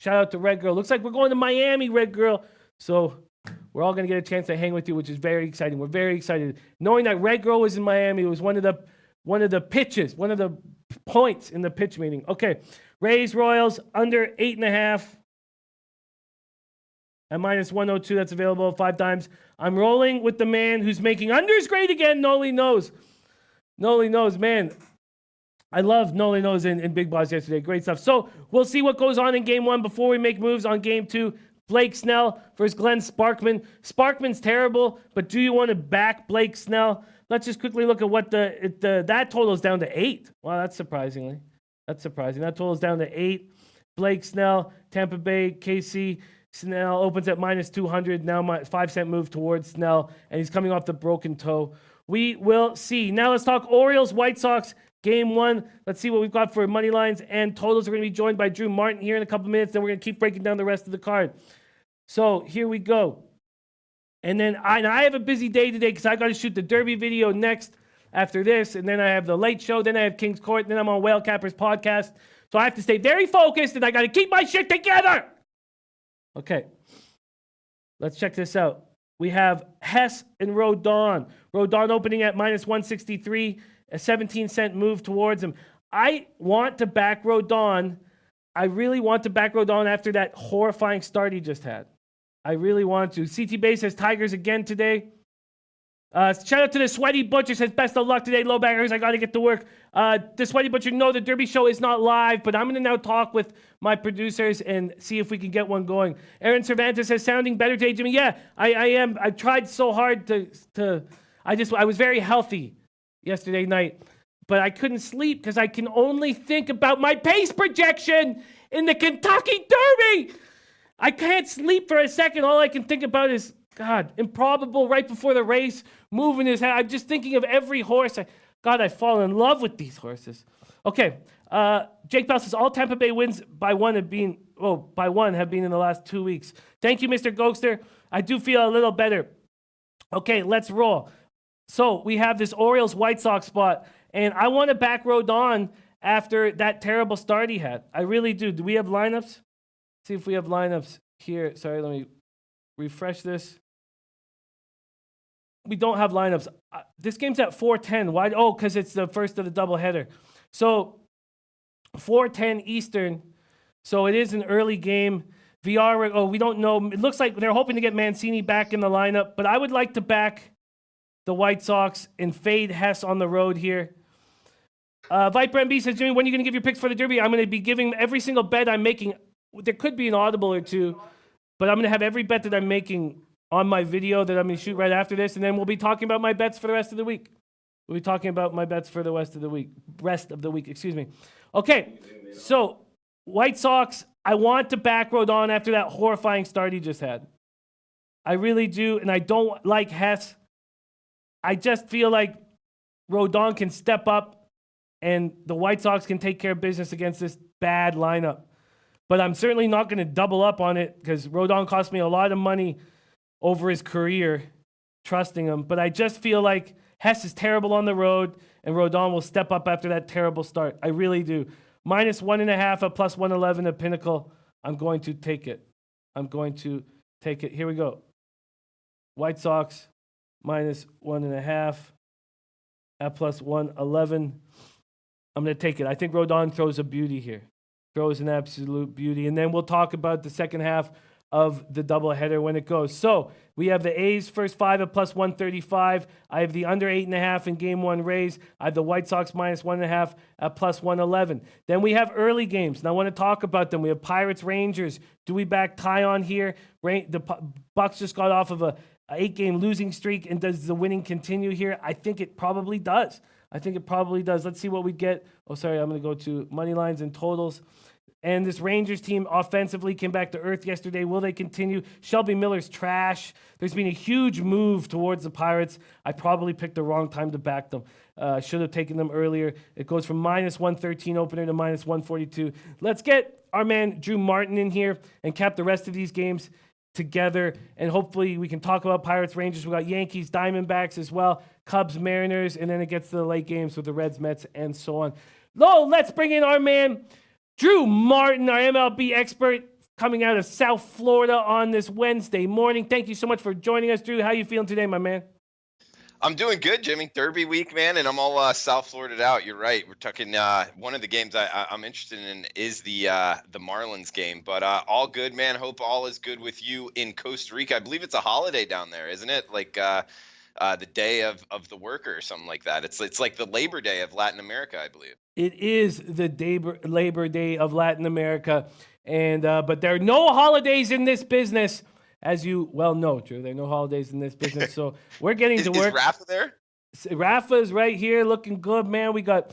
Shout out to Red Girl. Looks like we're going to Miami, Red Girl. So we're all going to get a chance to hang with you, which is very exciting. We're very excited. Knowing that Red Girl was in Miami, it was one of the pitches, one of the points in the pitch meeting. Okay. Rays, Royals, under 8.5. At minus 102, that's available 5 times. I'm rolling with the man who's making unders great again. Noli knows. Noli knows, man. I love Noli knows in Big Boss yesterday. Great stuff. So we'll see what goes on in game 1 before we make moves on game 2. Blake Snell versus Glenn Sparkman. Sparkman's terrible, but do you want to back Blake Snell? Let's just quickly look at what that total is down to 8. Wow, that's surprising. That total is down to 8. Blake Snell, Tampa Bay, KC. Snell opens at minus 200. Now my 5-cent move towards Snell, and he's coming off the broken toe. We will see. Now let's talk Orioles, White Sox, game 1. Let's see what we've got for money lines and totals. We're going to be joined by Drew Martin here in a couple minutes. Then we're going to keep breaking down the rest of the card. So here we go. And then I have a busy day today because I got to shoot the Derby video next after this. And then I have the Late Show. Then I have King's Court. And then I'm on Whale Cappers podcast. So I have to stay very focused and I got to keep my shit together. Okay, let's check this out. We have Hess and Rodon. Rodon opening at minus 163, a 17-cent move towards him. I want to back Rodon. I really want to back Rodon after that horrifying start he just had. I really want to. CT Bay says Tigers again today. Shout out to the Sweaty Butcher, says best of luck today, low baggers. I got to get to work. The Sweaty Butcher, no, the Derby show is not live, but I'm going to now talk with my producers and see if we can get one going. Aaron Cervantes says sounding better today, Jimmy. Yeah, I am. I tried so hard I was very healthy yesterday night, but I couldn't sleep because I can only think about my pace projection in the Kentucky Derby. I can't sleep for a second. All I can think about is, God, Improbable right before the race, moving his head. I'm just thinking of every horse. I fall in love with these horses. Okay, Jake Bell says all Tampa Bay wins by one have been in the last 2 weeks. Thank you, Mr. Gokster. I do feel a little better. Okay, let's roll. So we have this Orioles White Sox spot, and I want to back Rodon after that terrible start he had. I really do. Do we have lineups? See if we have lineups here. Sorry, let me refresh this. We don't have lineups. This game's at 4:10. Why? Oh, because it's the first of the doubleheader. So 4:10 Eastern. So it is an early game. VR, we don't know. It looks like they're hoping to get Mancini back in the lineup, but I would like to back the White Sox and fade Hess on the road here. Viper MB says, Jimmy, when are you going to give your picks for the Derby? I'm going to be giving every single bet I'm making. There could be an audible or two, but I'm going to have every bet that I'm making on my video that I'm going to shoot right after this, and then we'll be talking about my bets for the rest of the week. We'll be talking about my bets for the rest of the week, excuse me. Okay, so White Sox, I want to back Rodon after that horrifying start he just had. I really do, and I don't like Hess. I just feel like Rodon can step up, and the White Sox can take care of business against this bad lineup. But I'm certainly not going to double up on it because Rodon cost me a lot of money over his career, trusting him. But I just feel like Hess is terrible on the road, and Rodon will step up after that terrible start. I really do. Minus 1.5 at plus 111 at Pinnacle. I'm going to take it. Here we go. White Sox, minus 1.5 at plus 111. I'm going to take it. I think Rodon throws a beauty here. Throws an absolute beauty. And then we'll talk about the second half of the doubleheader when it goes. So we have the A's first 5 at plus 135. I have the under 8.5 in game 1 Rays. I have the White Sox minus 1.5 at plus 111. Then we have early games, and I want to talk about them. We have Pirates Rangers. Do we back Tyon here? The Bucks just got off of a 8-game losing streak, and does the winning continue here? I think it probably does. Let's see what we get. Oh, sorry, I'm going to go to money lines and totals. And this Rangers team offensively came back to earth yesterday. Will they continue? Shelby Miller's trash. There's been a huge move towards the Pirates. I probably picked the wrong time to back them. Should have taken them earlier. It goes from minus 113 opener to minus 142. Let's get our man Drew Martin in here and cap the rest of these games together. And hopefully we can talk about Pirates, Rangers. We got Yankees, Diamondbacks as well, Cubs, Mariners, and then it gets to the late games with the Reds, Mets, and so on. Let's bring in our man Drew Martin, our MLB expert, coming out of South Florida on this Wednesday morning. Thank you so much for joining us, Drew. How you feeling today, my man? I'm doing good, Jimmy. Derby week, man, and I'm all South Florida out. You're right. We're talking. One of the games I'm interested in is the Marlins game, but all good, man. Hope all is good with you in Costa Rica. I believe it's a holiday down there, isn't it? Like the day of the worker or something like that. It's like the Labor Day of Latin America, I believe. It is the Labor Day of Latin America, and but there are no holidays in this business. As you well know, Drew, there are no holidays in this business, so we're getting to work. Is Rafa there? Rafa's right here, looking good, man. We got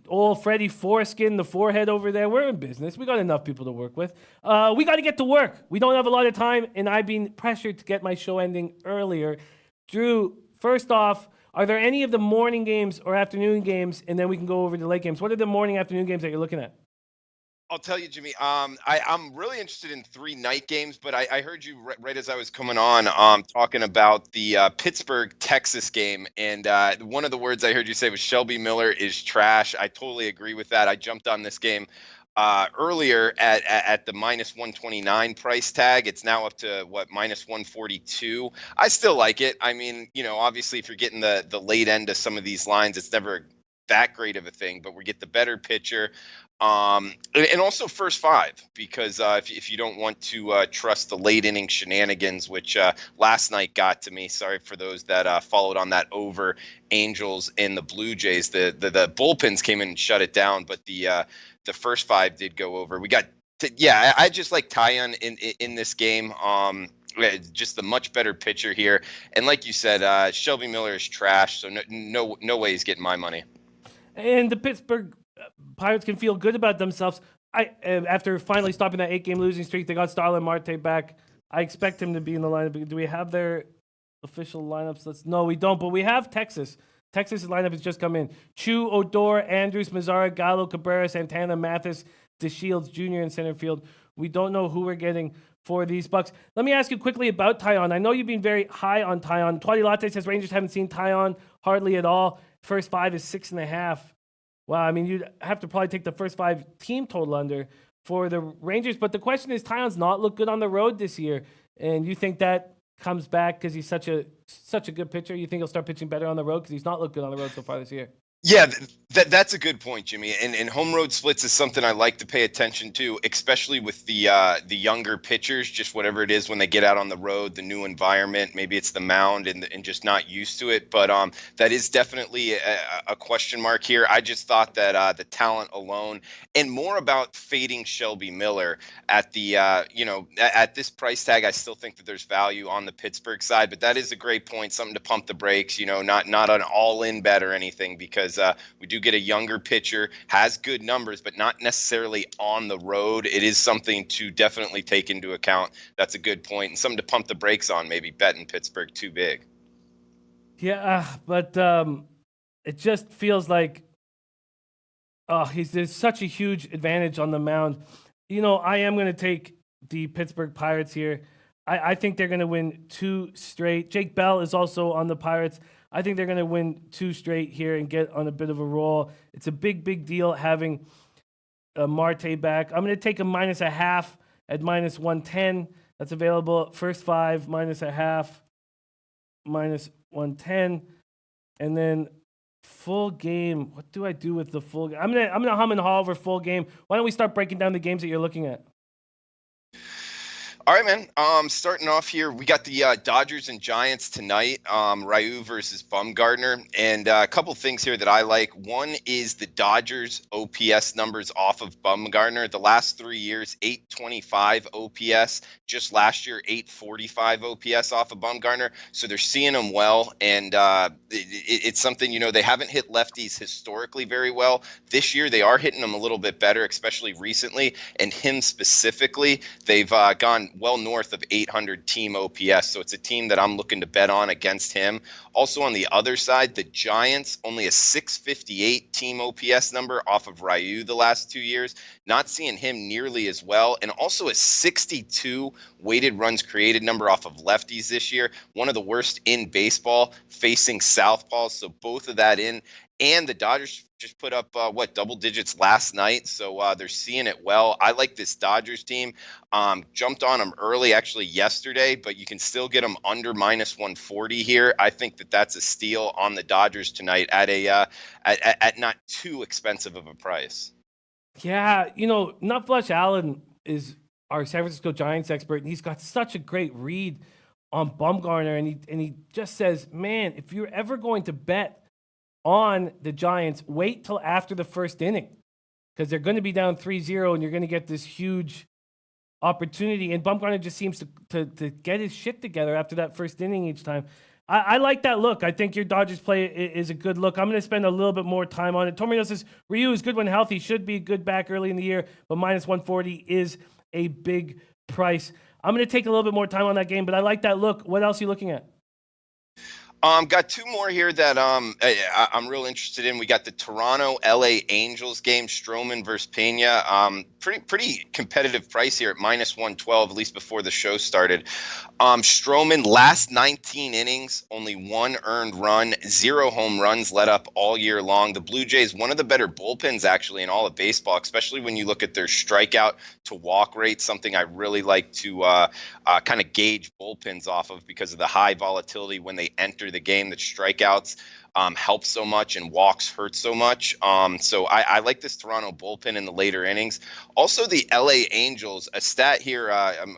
old Freddie Foreskin, the forehead over there. We're in business. We got enough people to work with. We got to get to work. We don't have a lot of time, and I've been pressured to get my show ending earlier. Drew, first off, are there any of the morning games or afternoon games, and then we can go over to the late games? What are the morning, afternoon games that you're looking at? I'll tell you, Jimmy. I'm really interested in 3 night games, but I heard you right as I was coming on talking about the Pittsburgh Texas game, and one of the words I heard you say was Shelby Miller is trash. I totally agree with that. I jumped on this game earlier at the minus 129 price tag. It's now up to minus 142. I still like it. I mean, obviously, if you're getting the late end of some of these lines, it's never that great of a thing, but we get the better pitcher. And also first 5, because if you don't want to trust the late inning shenanigans, which last night got to me. Sorry for those that followed on that over Angels and the Blue Jays. The bullpens came in and shut it down, but the first 5 did go over. I just like Taillon in this game. Just the much better pitcher here, and like you said, Shelby Miller is trash, so no way he's getting my money. And the Pittsburgh Pirates can feel good about themselves. After finally stopping that 8-game losing streak, they got Starlin Marte back. I expect him to be in the lineup. Do we have their official lineups? No, we don't, but we have Texas. Texas' lineup has just come in. Chu, Odor, Andrews, Mazzara, Gallo, Cabrera, Santana, Mathis, DeShields Jr. in center field. We don't know who we're getting for these Bucks. Let me ask you quickly about Taillon. I know you've been very high on Taillon. Twadi Latte says Rangers haven't seen Taillon hardly at all. First 5 is 6.5. Wow, I mean, you'd have to probably take the first 5 team total under for the Rangers. But the question is, Taillon's not looked good on the road this year. And you think that comes back because he's such a good pitcher? You think he'll start pitching better on the road because he's not looked good on the road so far this year? Yeah, that's a good point, Jimmy. And home road splits is something I like to pay attention to, especially with the younger pitchers. Just whatever it is when they get out on the road, the new environment. Maybe it's the mound and just not used to it. But that is definitely a question mark here. I just thought that the talent alone, and more about fading Shelby Miller at the at this price tag. I still think that there's value on the Pittsburgh side, but that is a great point. Something to pump the brakes. Not an all-in bet or anything, because we do get a younger pitcher, has good numbers, but not necessarily on the road. It is something to definitely take into account. That's a good point, and something to pump the brakes on, maybe betting Pittsburgh too big. Yeah, but it just feels like there's such a huge advantage on the mound. I am going to take the Pittsburgh Pirates here. I think they're going to win 2 straight. Jake Bell is also on the Pirates. I think they're going to win 2 straight here and get on a bit of a roll. It's a big deal having Marte back. I'm going to take a -0.5 at minus 110. That's available. First 5, -0.5, minus 110. And then full game. What do I do with the full game? I'm gonna hum and haw over full game. Why don't we start breaking down the games that you're looking at? All right, man. Starting off here, we got the Dodgers and Giants tonight. Ryu versus Bumgarner, and a couple things here that I like. One is the Dodgers OPS numbers off of Bumgarner. The last 3 years, 825 OPS. Just last year, 845 OPS off of Bumgarner. So they're seeing him well, and it's something, they haven't hit lefties historically very well. This year, they are hitting them a little bit better, especially recently, and him specifically. They've gone well north of 800 team OPS. So it's a team that I'm looking to bet on against him. Also on the other side, the Giants, only a 658 team OPS number off of Ryu the last 2 years. Not seeing him nearly as well. And also a 62 weighted runs created number off of lefties this year. One of the worst in baseball facing southpaws. So both of that in. And the Dodgers just put up, double digits last night. So they're seeing it well. I like this Dodgers team. Jumped on them early, actually, yesterday, but you can still get them under minus 140 here. I think that that's a steal on the Dodgers tonight at at not too expensive of a price. Yeah, Nutflush Allen is our San Francisco Giants expert, and he's got such a great read on Bumgarner, and he just says, man, if you're ever going to bet on the Giants, wait till after the first inning, because they're going to be down 3-0 and you're going to get this huge opportunity. And Bumgarner just seems to get his shit together after that first inning each time. I like that look. I think your Dodgers play is a good look. I'm going to spend a little bit more time on it. Tomino says Ryu is good when healthy, should be good back early in the year, but minus 140 is a big price. I'm going to take a little bit more time on that game, but I like that look. What else are you looking at? Got two more here that I'm real interested in. We got the Toronto LA Angels game, Stroman versus Pena. Pretty competitive price here at minus 112, at least before the show started. Stroman, last 19 innings, only one earned run, 0 home runs let up all year long. The Blue Jays, one of the better bullpens actually in all of baseball, especially when you look at their strikeout to walk rate, something I really like to kind of gauge bullpens off of because of the high volatility when they enter the game. That strikeouts help so much and walks hurt so much. So I like this Toronto bullpen in the later innings. Also, the LA Angels, a stat here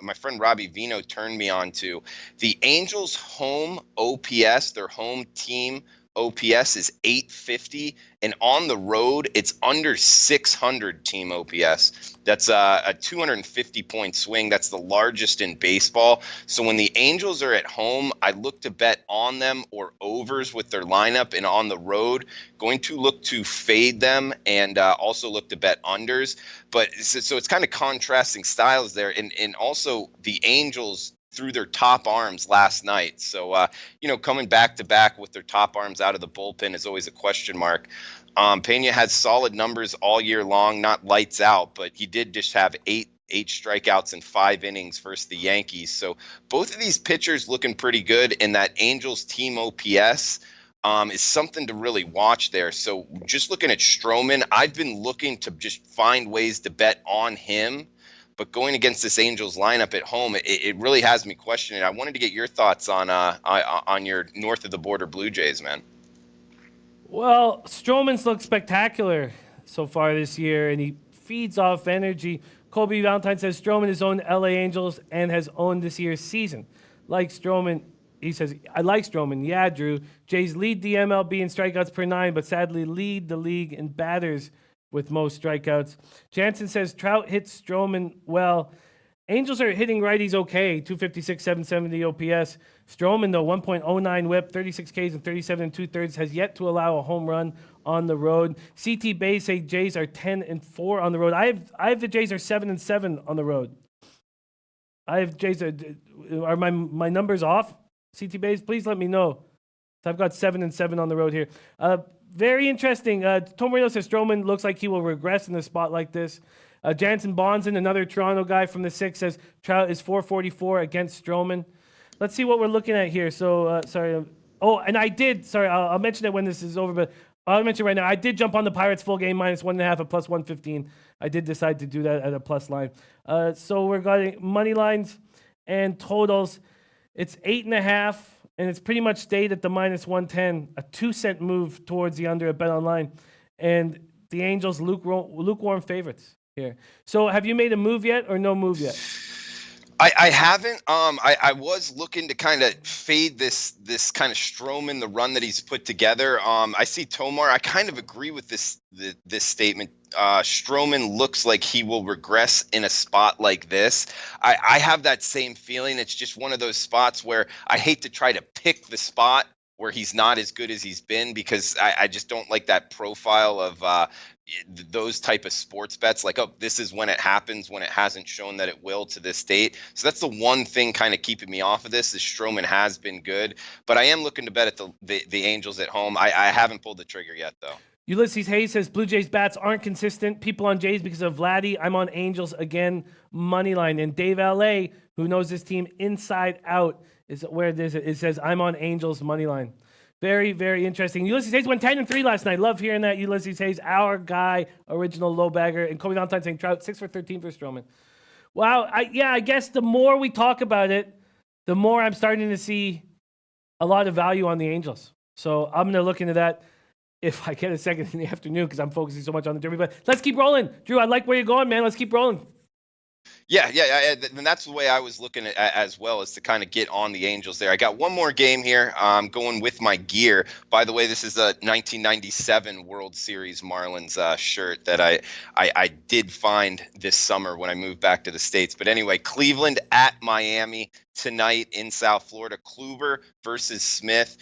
my friend Robbie Vino turned me on to. The Angels' home OPS, their home team OPS is 850, and on the road it's under 600 team OPS. That's a 250 point swing. That's the largest in baseball. So when the Angels are at home, I look to bet on them or overs with their lineup, and on the road, going to look to fade them and also look to bet unders. But so it's kind of contrasting styles there, and also the Angels through their top arms last night. So, coming back to back with their top arms out of the bullpen is always a question mark. Pena had solid numbers all year long, not lights out, but he did just have eight strikeouts in 5 innings versus the Yankees. So both of these pitchers looking pretty good, and that Angels team OPS is something to really watch there. So just looking at Stroman, I've been looking to just find ways to bet on him. But going against this Angels lineup at home, it really has me questioning. I wanted to get your thoughts on your north of the border Blue Jays, man. Well, Stroman's looked spectacular so far this year, and he feeds off energy. Kobe Valentine says Stroman has owned LA Angels and has owned this year's season. Like Stroman, he says, I like Stroman. Yeah, Drew. Jays lead the MLB in strikeouts per 9, but sadly lead the league in batters with most strikeouts. Jansen says Trout hits Stroman well. Angels are hitting righties okay, 256, 770 OPS. Stroman, though, 1.09 whip, 36 Ks and 37 2/3, has yet to allow a home run on the road. CT Bay say Jays are 10-4 on the road. I have the Jays are 7-7 on the road. I have Jays. Are my numbers off? CT Bays, please let me know. So I've got 7-7 on the road here. Very interesting. Tom Moreno says Stroman looks like he will regress in a spot like this. Jansen Bonson, another Toronto guy from the 6, says Trout is 444 against Stroman. Let's see what we're looking at here. So, sorry. And I did. Sorry, I'll mention it when this is over, but I'll mention it right now. I did jump on the Pirates full game minus 1.5 at plus 115. I did decide to do that at a plus line. So we're getting money lines and totals. It's 8.5. And it's pretty much stayed at the minus 110, a 2-cent move towards the under at BetOnline. And the Angels lukewarm favorites here. So have you made a move yet or no move yet? I haven't. I was looking to kind of fade this kind of Stroman, the run that he's put together. I see Tomar. I kind of agree with this statement. Stroman looks like he will regress in a spot like this. I have that same feeling. It's just one of those spots where I hate to try to pick the spot where he's not as good as he's been, because I just don't like that profile of those type of sports bets, like, oh, this is when it happens, when it hasn't shown that it will to this date. So that's the one thing kind of keeping me off of this, is Stroman has been good, but I am looking to bet at the Angels at home. I haven't pulled the trigger yet, though. Ulysses Hayes says Blue Jays bats aren't consistent. People on Jays because of Vladdy. I'm on Angels again, money line. And Dave L.A., who knows this team inside out, is where it says I'm on Angels money line. Very, very interesting. Ulysses Hayes went 10-3 last night. Love hearing that. Ulysses Hayes, our guy, original low bagger. And Kobe Valentine saying Trout 6 for 13 for Stroman. Wow. I guess the more we talk about it, the more I'm starting to see a lot of value on the Angels. So I'm going to look into that if I get a second in the afternoon, because I'm focusing so much on the Derby. But let's keep rolling. Drew, I like where you're going, man. Let's keep rolling. Yeah, and that's the way I was looking at as well, is to kind of get on the Angels there. I got one more game here. I'm going with my gear. By the way, this is a 1997 World Series Marlins shirt that I did find this summer when I moved back to the States. But anyway, Cleveland at Miami tonight in South Florida. Kluber versus Smith.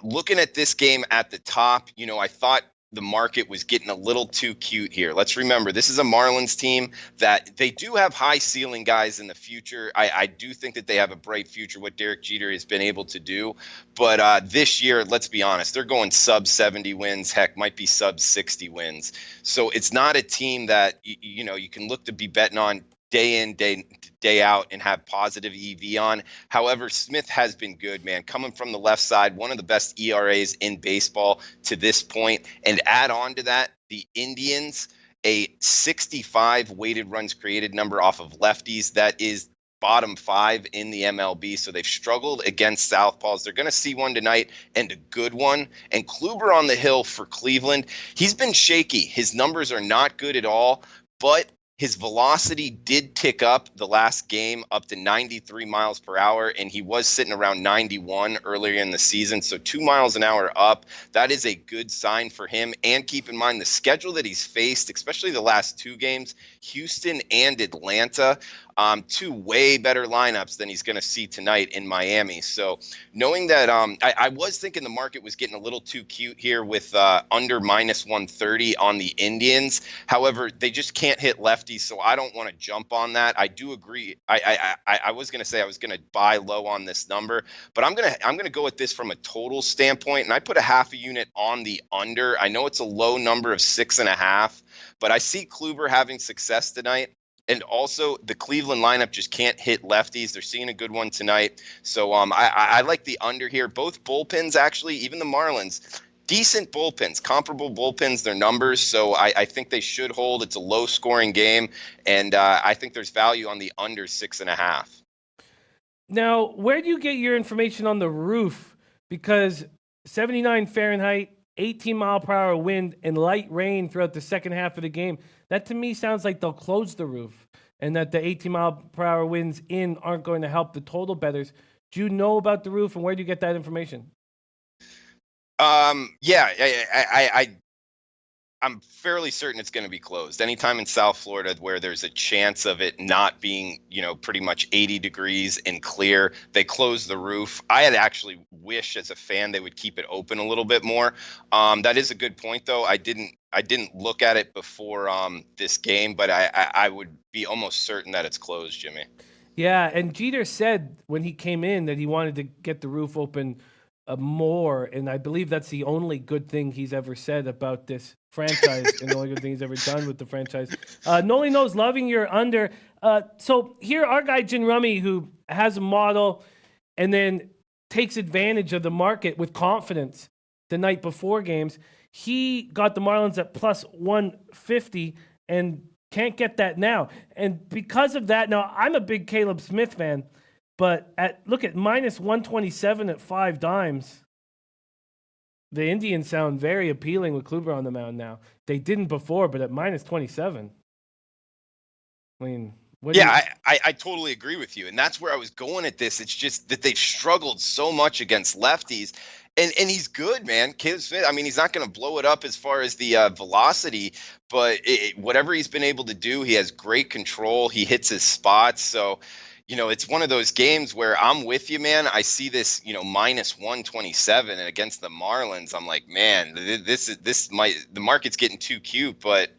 Looking at this game at the top, I thought the market was getting a little too cute here. Let's remember, this is a Marlins team that they do have high ceiling guys in the future. I do think that they have a bright future, what Derek Jeter has been able to do. But this year, let's be honest, they're going sub 70 wins, heck, might be sub 60 wins. So it's not a team that, you can look to be betting on day in, day out and have positive EV on. However, Smith has been good, man. Coming from the left side, one of the best ERAs in baseball to this point. And add on to that, the Indians, a 65 weighted runs created number off of lefties. That is bottom 5 in the MLB. So they've struggled against southpaws. They're going to see one tonight, and a good one. And Kluber on the hill for Cleveland. He's been shaky. His numbers are not good at all, but his velocity did tick up the last game up to 93 miles per hour, and he was sitting around 91 earlier in the season. So 2 miles an hour up. That is a good sign for him. And keep in mind the schedule that he's faced, especially the last 2 games, Houston and Atlanta, 2 way better lineups than he's going to see tonight in Miami. So knowing that, I was thinking the market was getting a little too cute here with under minus 130 on the Indians. However, they just can't hit lefties, so I don't want to jump on that. I do agree. I was going to say I was going to buy low on this number, but I'm gonna go with this from a total standpoint, and I put a half a unit on the under. I know it's a low number of 6.5, but I see Kluber having success tonight. And also, the Cleveland lineup just can't hit lefties. They're seeing a good one tonight. So I like the under here. Both bullpens, actually, even the Marlins, decent bullpens, comparable bullpens, their numbers. So I think they should hold. It's a low-scoring game, and I think there's value on the under 6.5. Now, where do you get your information on the roof? Because 79 Fahrenheit, 18-mile-per-hour wind, and light rain throughout the second half of the game. That, to me, sounds like they'll close the roof, and that the 18-mile-per-hour winds in aren't going to help the total bettors. Do you know about the roof, and where do you get that information? Yeah, I'm fairly certain it's going to be closed. Anytime in South Florida where there's a chance of it not being, pretty much 80 degrees and clear, they close the roof. I had actually wished as a fan they would keep it open a little bit more. That is a good point, though. I didn't look at it before this game, but I would be almost certain that it's closed, Jimmy. Yeah, and Jeter said when he came in that he wanted to get the roof open more, and I believe that's the only good thing he's ever said about this franchise, and the only good thing he's ever done with the franchise. Noli knows, loving your under. So here, our guy Jin Rummy, who has a model and then takes advantage of the market with confidence the night before games. He got the Marlins at plus 150 and can't get that now. And because of that, now I'm a big Caleb Smith fan. But look at minus 127 at 5 dimes. The Indians sound very appealing with Kluber on the mound now. They didn't before, but at minus 27. I mean, I totally agree with you. And that's where I was going at this. It's just that they've struggled so much against lefties. And he's good, man. Caleb Smith, I mean, he's not going to blow it up as far as the velocity, but whatever he's been able to do, he has great control. He hits his spots. So, it's one of those games where I'm with you, man. I see this, minus 127 and against the Marlins. I'm like, man, the market's getting too cute, but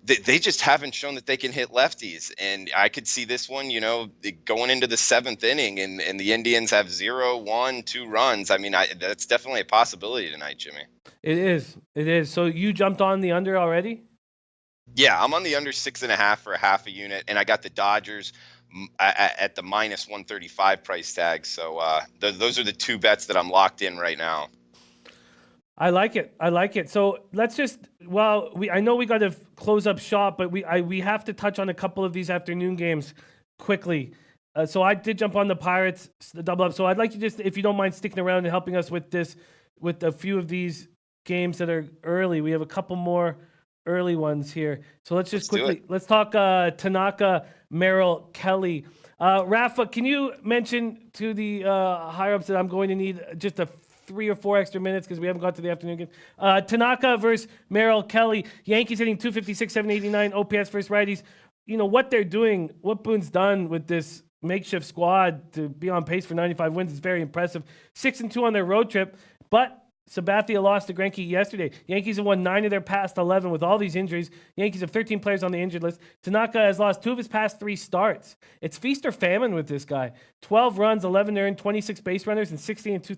they just haven't shown that they can hit lefties. And I could see this one, going into the seventh inning and the Indians have 0, 1, 2 runs. I mean, that's definitely a possibility tonight, Jimmy. It is. It is. So you jumped on the under already? Yeah, I'm on the under 6.5 for a half a unit, and I got the Dodgers at the minus 135 price tag. So those are the two bets that I'm locked in right now. I like it. I like it. So let's just, I know we got to close up shop, but we have to touch on a couple of these afternoon games quickly. So I did jump on the Pirates, the double up. So I'd like to just, if you don't mind sticking around and helping us with this, with a few of these games that are early. We have a couple more early ones here. So let's quickly, let's talk Tanaka, Merrill, Kelly. Rafa, can you mention to the higher ups that I'm going to need just a 3 or 4 extra minutes because we haven't got to the afternoon game. Tanaka versus Merrill, Kelly. Yankees hitting 256, 789, OPS versus righties. What they're doing, what Boone's done with this makeshift squad to be on pace for 95 wins is very impressive. 6-2 on their road trip, but Sabathia lost to Greinke yesterday. Yankees have won 9 of their past 11 with all these injuries. Yankees have 13 players on the injured list. Tanaka has lost 2 of his past 3 starts. It's feast or famine with this guy. 12 runs, 11 earned, 26 base runners, and 16 2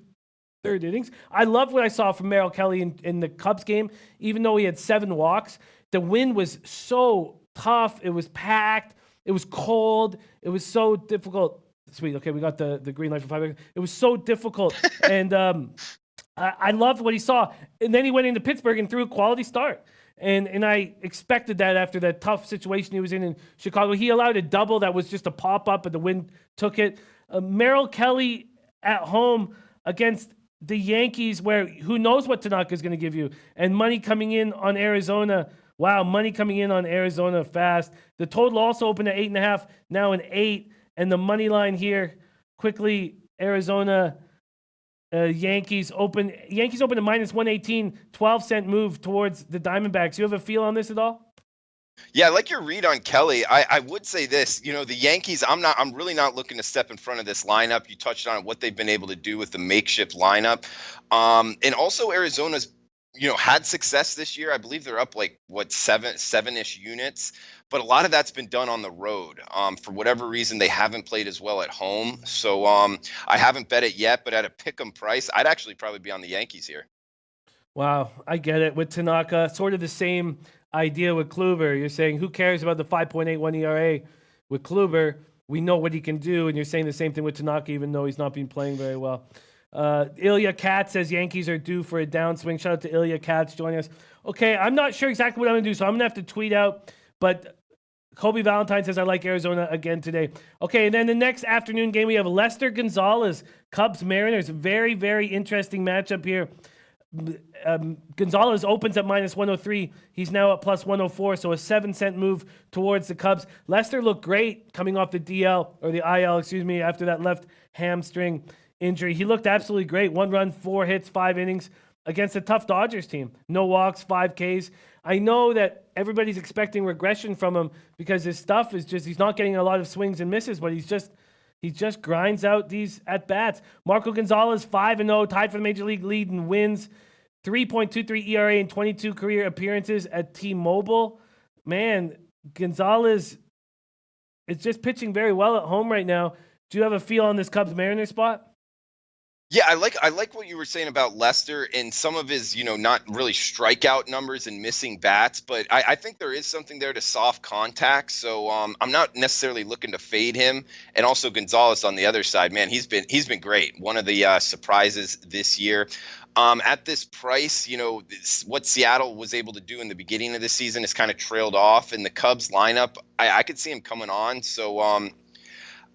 third innings. I love what I saw from Merrill Kelly in the Cubs game. Even though he had 7 walks, the wind was so tough. It was packed. It was cold. It was so difficult. Sweet. Okay, we got the green light for 5 minutes. It was so difficult. And I loved what he saw. And then he went into Pittsburgh and threw a quality start. And I expected that after that tough situation he was in Chicago. He allowed a double that was just a pop-up, but the wind took it. Merrill Kelly at home against the Yankees, where who knows what Tanaka is going to give you. And money coming in on Arizona. Wow, money coming in on Arizona fast. The total also opened at 8.5, now an 8. And the money line here, quickly, Arizona... Yankees open to minus 118, 12-cent move towards the Diamondbacks. You have a feel on this at all? Yeah, I like your read on Kelly. I would say this, the Yankees, I'm really not looking to step in front of this lineup. You touched on what they've been able to do with the makeshift lineup. And also Arizona's, had success this year. I believe they're up like seven-ish units, but a lot of that's been done on the road. For whatever reason, they haven't played as well at home. So I haven't bet it yet, but at a pick'em price, I'd actually probably be on the Yankees here. Wow, I get it. With Tanaka, sort of the same idea with Kluber. You're saying, who cares about the 5.81 ERA with Kluber? We know what he can do, and you're saying the same thing with Tanaka, even though he's not been playing very well. Ilya Katz says Yankees are due for a downswing. Shout out to Ilya Katz joining us. Okay, I'm not sure exactly what I'm going to do, so I'm going to have to tweet out. But Kobe Valentine says I like Arizona again today. Okay, and then the next afternoon game, we have Lester Gonzalez, Cubs-Mariners. Very, very interesting matchup here. Gonzalez opens at minus 103. He's now at plus 104, so a 7-cent move towards the Cubs. Lester looked great coming off the IL, after that left hamstring injury. He looked absolutely great. 1 run, 4 hits, 5 innings against a tough Dodgers team. No walks, 5 Ks. I know that everybody's expecting regression from him because his stuff is just, he's not getting a lot of swings and misses, but he just grinds out these at-bats. Marco Gonzalez, 5-0, tied for the Major League lead in wins. 3.23 ERA in 22 career appearances at T-Mobile. Man, Gonzalez is just pitching very well at home right now. Do you have a feel on this Cubs-Mariners spot? Yeah, I like what you were saying about Lester and some of his, not really strikeout numbers and missing bats, but I think there is something there to soft contact. So I'm not necessarily looking to fade him. And also Gonzalez on the other side, man, he's been great. One of the surprises this year. At this price, what Seattle was able to do in the beginning of the season has kind of trailed off, and the Cubs lineup, I could see him coming on. So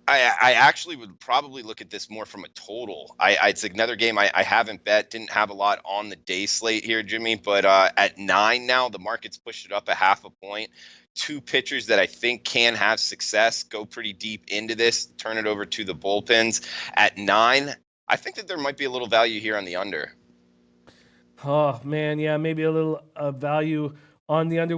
I actually would probably look at this more from a total. It's another game I haven't bet, didn't have a lot on the day slate here, Jimmy, but at 9 now, the market's pushed it up a half a point. 2 pitchers that I think can have success, go pretty deep into this, turn it over to the bullpens. At 9, I think that there might be a little value here on the under. Oh, man, yeah, maybe a little value on the under.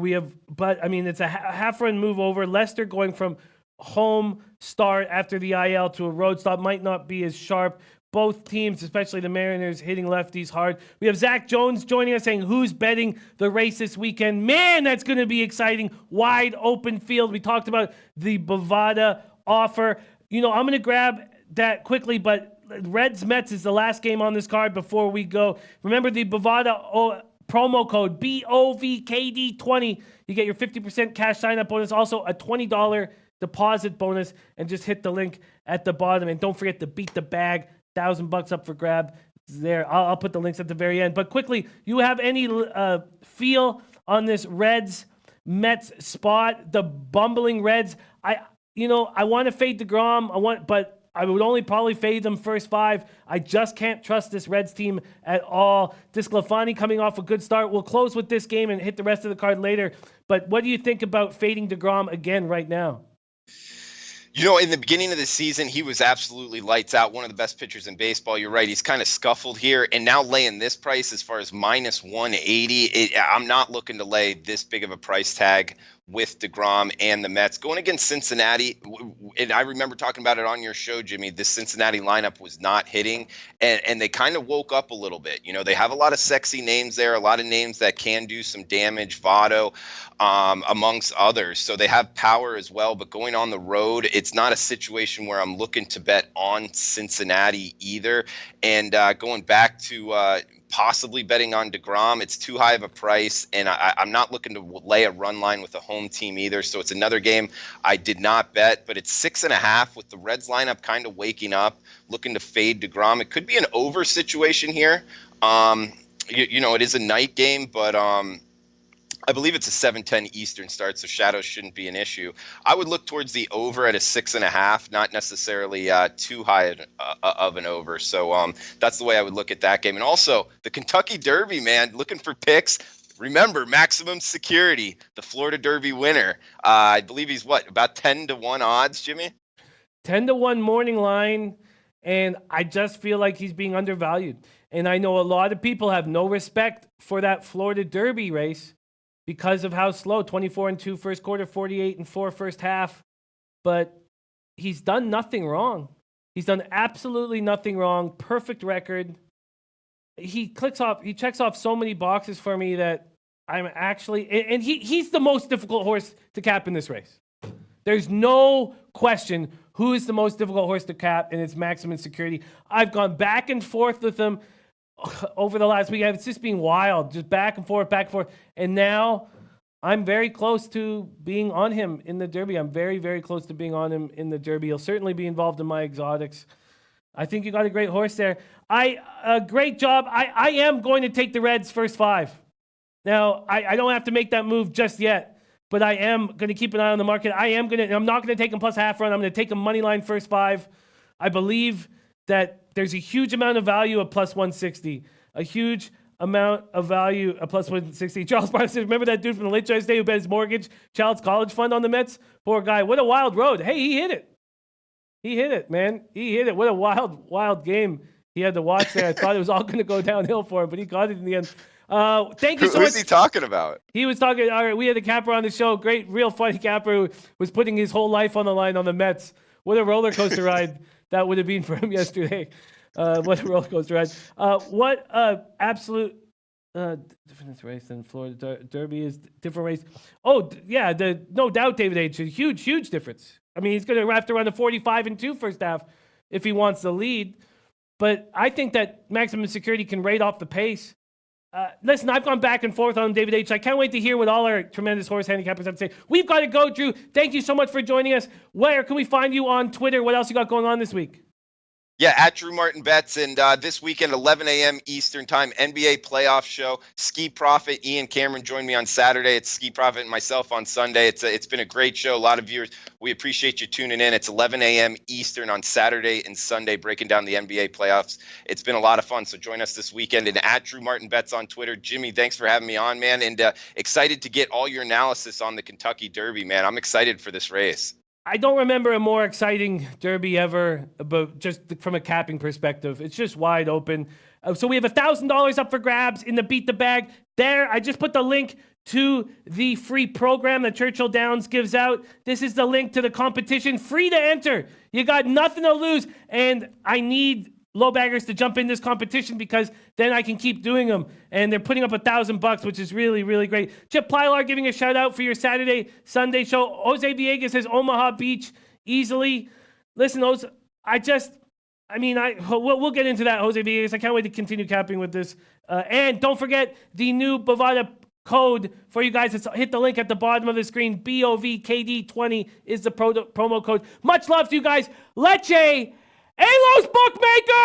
But, I mean, it's a half-run move over. Lester going from home start after the IL to a road stop. Might not be as sharp. Both teams, especially the Mariners, hitting lefties hard. We have Zach Jones joining us saying, who's betting the race this weekend? Man, that's going to be exciting. Wide open field. We talked about the Bovada offer. I'm going to grab that quickly, but Reds-Mets is the last game on this card before we go. Remember the Bovada promo code, BOVKD20. You get your 50% cash sign-up bonus, also a $20 deposit bonus, and just hit the link at the bottom. And don't forget to beat the bag. $1,000 up for grab there. I'll put the links at the very end. But quickly, you have any feel on this Reds-Mets spot? The bumbling Reds. I want to fade DeGrom. But I would only probably fade them first 5. I just can't trust this Reds team at all. Disclafani coming off a good start. We'll close with this game and hit the rest of the card later. But what do you think about fading DeGrom again right now? In the beginning of the season, he was absolutely lights out, one of the best pitchers in baseball. You're right. He's kind of scuffled here. And now laying this price as far as minus 180, I'm not looking to lay this big of a price tag with DeGrom and the Mets. Going against Cincinnati, and I remember talking about it on your show, Jimmy, the Cincinnati lineup was not hitting, and they kind of woke up a little bit. They have a lot of sexy names there, a lot of names that can do some damage, Votto, amongst others. So they have power as well, but going on the road, it's not a situation where I'm looking to bet on Cincinnati either. And going back to possibly betting on DeGrom, it's too high of a price, and I'm not looking to lay a run line with a home team either. So it's another game I did not bet, but it's 6.5 with the Reds lineup kind of waking up, looking to fade DeGrom. It could be an over situation here. It is a night game, but I believe it's a 7:10 Eastern start, so shadows shouldn't be an issue. I would look towards the over at a 6.5, not necessarily too high of an over. So that's the way I would look at that game. And also the Kentucky Derby, man, looking for picks. Remember, maximum security, the Florida Derby winner. I believe he's about 10-1 odds, Jimmy? 10-1 morning line, and I just feel like he's being undervalued. And I know a lot of people have no respect for that Florida Derby race because of how slow, 24-2 first quarter, 48-4 first half. But he's done nothing wrong. He's done absolutely nothing wrong. Perfect record. He checks off so many boxes for me that I'm actually, and he's the most difficult horse to cap in this race. There's no question who is the most difficult horse to cap, and it's maximum security. I've gone back and forth with him over the last week. It's just been wild, just back and forth. And now I'm very close to being on him in the Derby. I'm very, very close to being on him in the Derby. He'll certainly be involved in my exotics. I think you got a great horse there. Great job. I am going to take the Reds first 5. Now, I don't have to make that move just yet, but I am going to keep an eye on the market. I'm not going to take him plus half run. I'm going to take him money line first 5. I believe that there's a huge amount of value at plus 160. A huge amount of value at plus 160. Charles Barnes says, remember that dude from the Late Show Day who bet his mortgage, child's college fund on the Mets? Poor guy. What a wild road. Hey, he hit it. He hit it, man. He hit it. What a wild, wild game he had to watch there. I thought it was all going to go downhill for him, but he got it in the end. Thank you so much. Who's he talking about? He was talking, all right, we had a capper on the show. Great, real funny capper who was putting his whole life on the line on the Mets. What a roller coaster ride that would have been for him yesterday. What a roller coaster ride. What absolute different race than Florida Derby is different race. Oh, yeah, no doubt David H. A huge, huge difference. I mean, he's going to have to run a 45-2 first half if he wants the lead. But I think that maximum security can rate off the pace. Listen, I've gone back and forth on David H. I can't wait to hear what all our tremendous horse handicappers have to say. We've got to go, Drew. Thank you so much for joining us. Where can we find you on Twitter? What else you got going on this week? Yeah, at Drew Martin Bets, and this weekend, 11 a.m. Eastern Time, NBA playoff show. Ski Prophet Ian Cameron joined me on Saturday. It's Ski Prophet and myself on Sunday. It's been a great show. A lot of viewers. We appreciate you tuning in. It's 11 a.m. Eastern on Saturday and Sunday, breaking down the NBA playoffs. It's been a lot of fun, so join us this weekend. And at Drew Martin Bets on Twitter. Jimmy, thanks for having me on, man, and excited to get all your analysis on the Kentucky Derby, man. I'm excited for this race. I don't remember a more exciting Derby ever, but just from a capping perspective. It's just wide open. So we have $1,000 up for grabs in the Beat the Bag. There, I just put the link to the free program that Churchill Downs gives out. This is the link to the competition, free to enter. You got nothing to lose, and I need low baggers to jump in this competition because then I can keep doing them. And they're putting up $1,000, which is really, really great. Chip Pilar giving a shout out for your Saturday, Sunday show. Jose Villegas says Omaha Beach easily. Listen, we'll get into that, Jose Villegas. I can't wait to continue capping with this. And don't forget the new Bovada code for you guys. Hit the link at the bottom of the screen. BOVKD20 is the promo code. Much love to you guys. Leche, Los Bookmakers!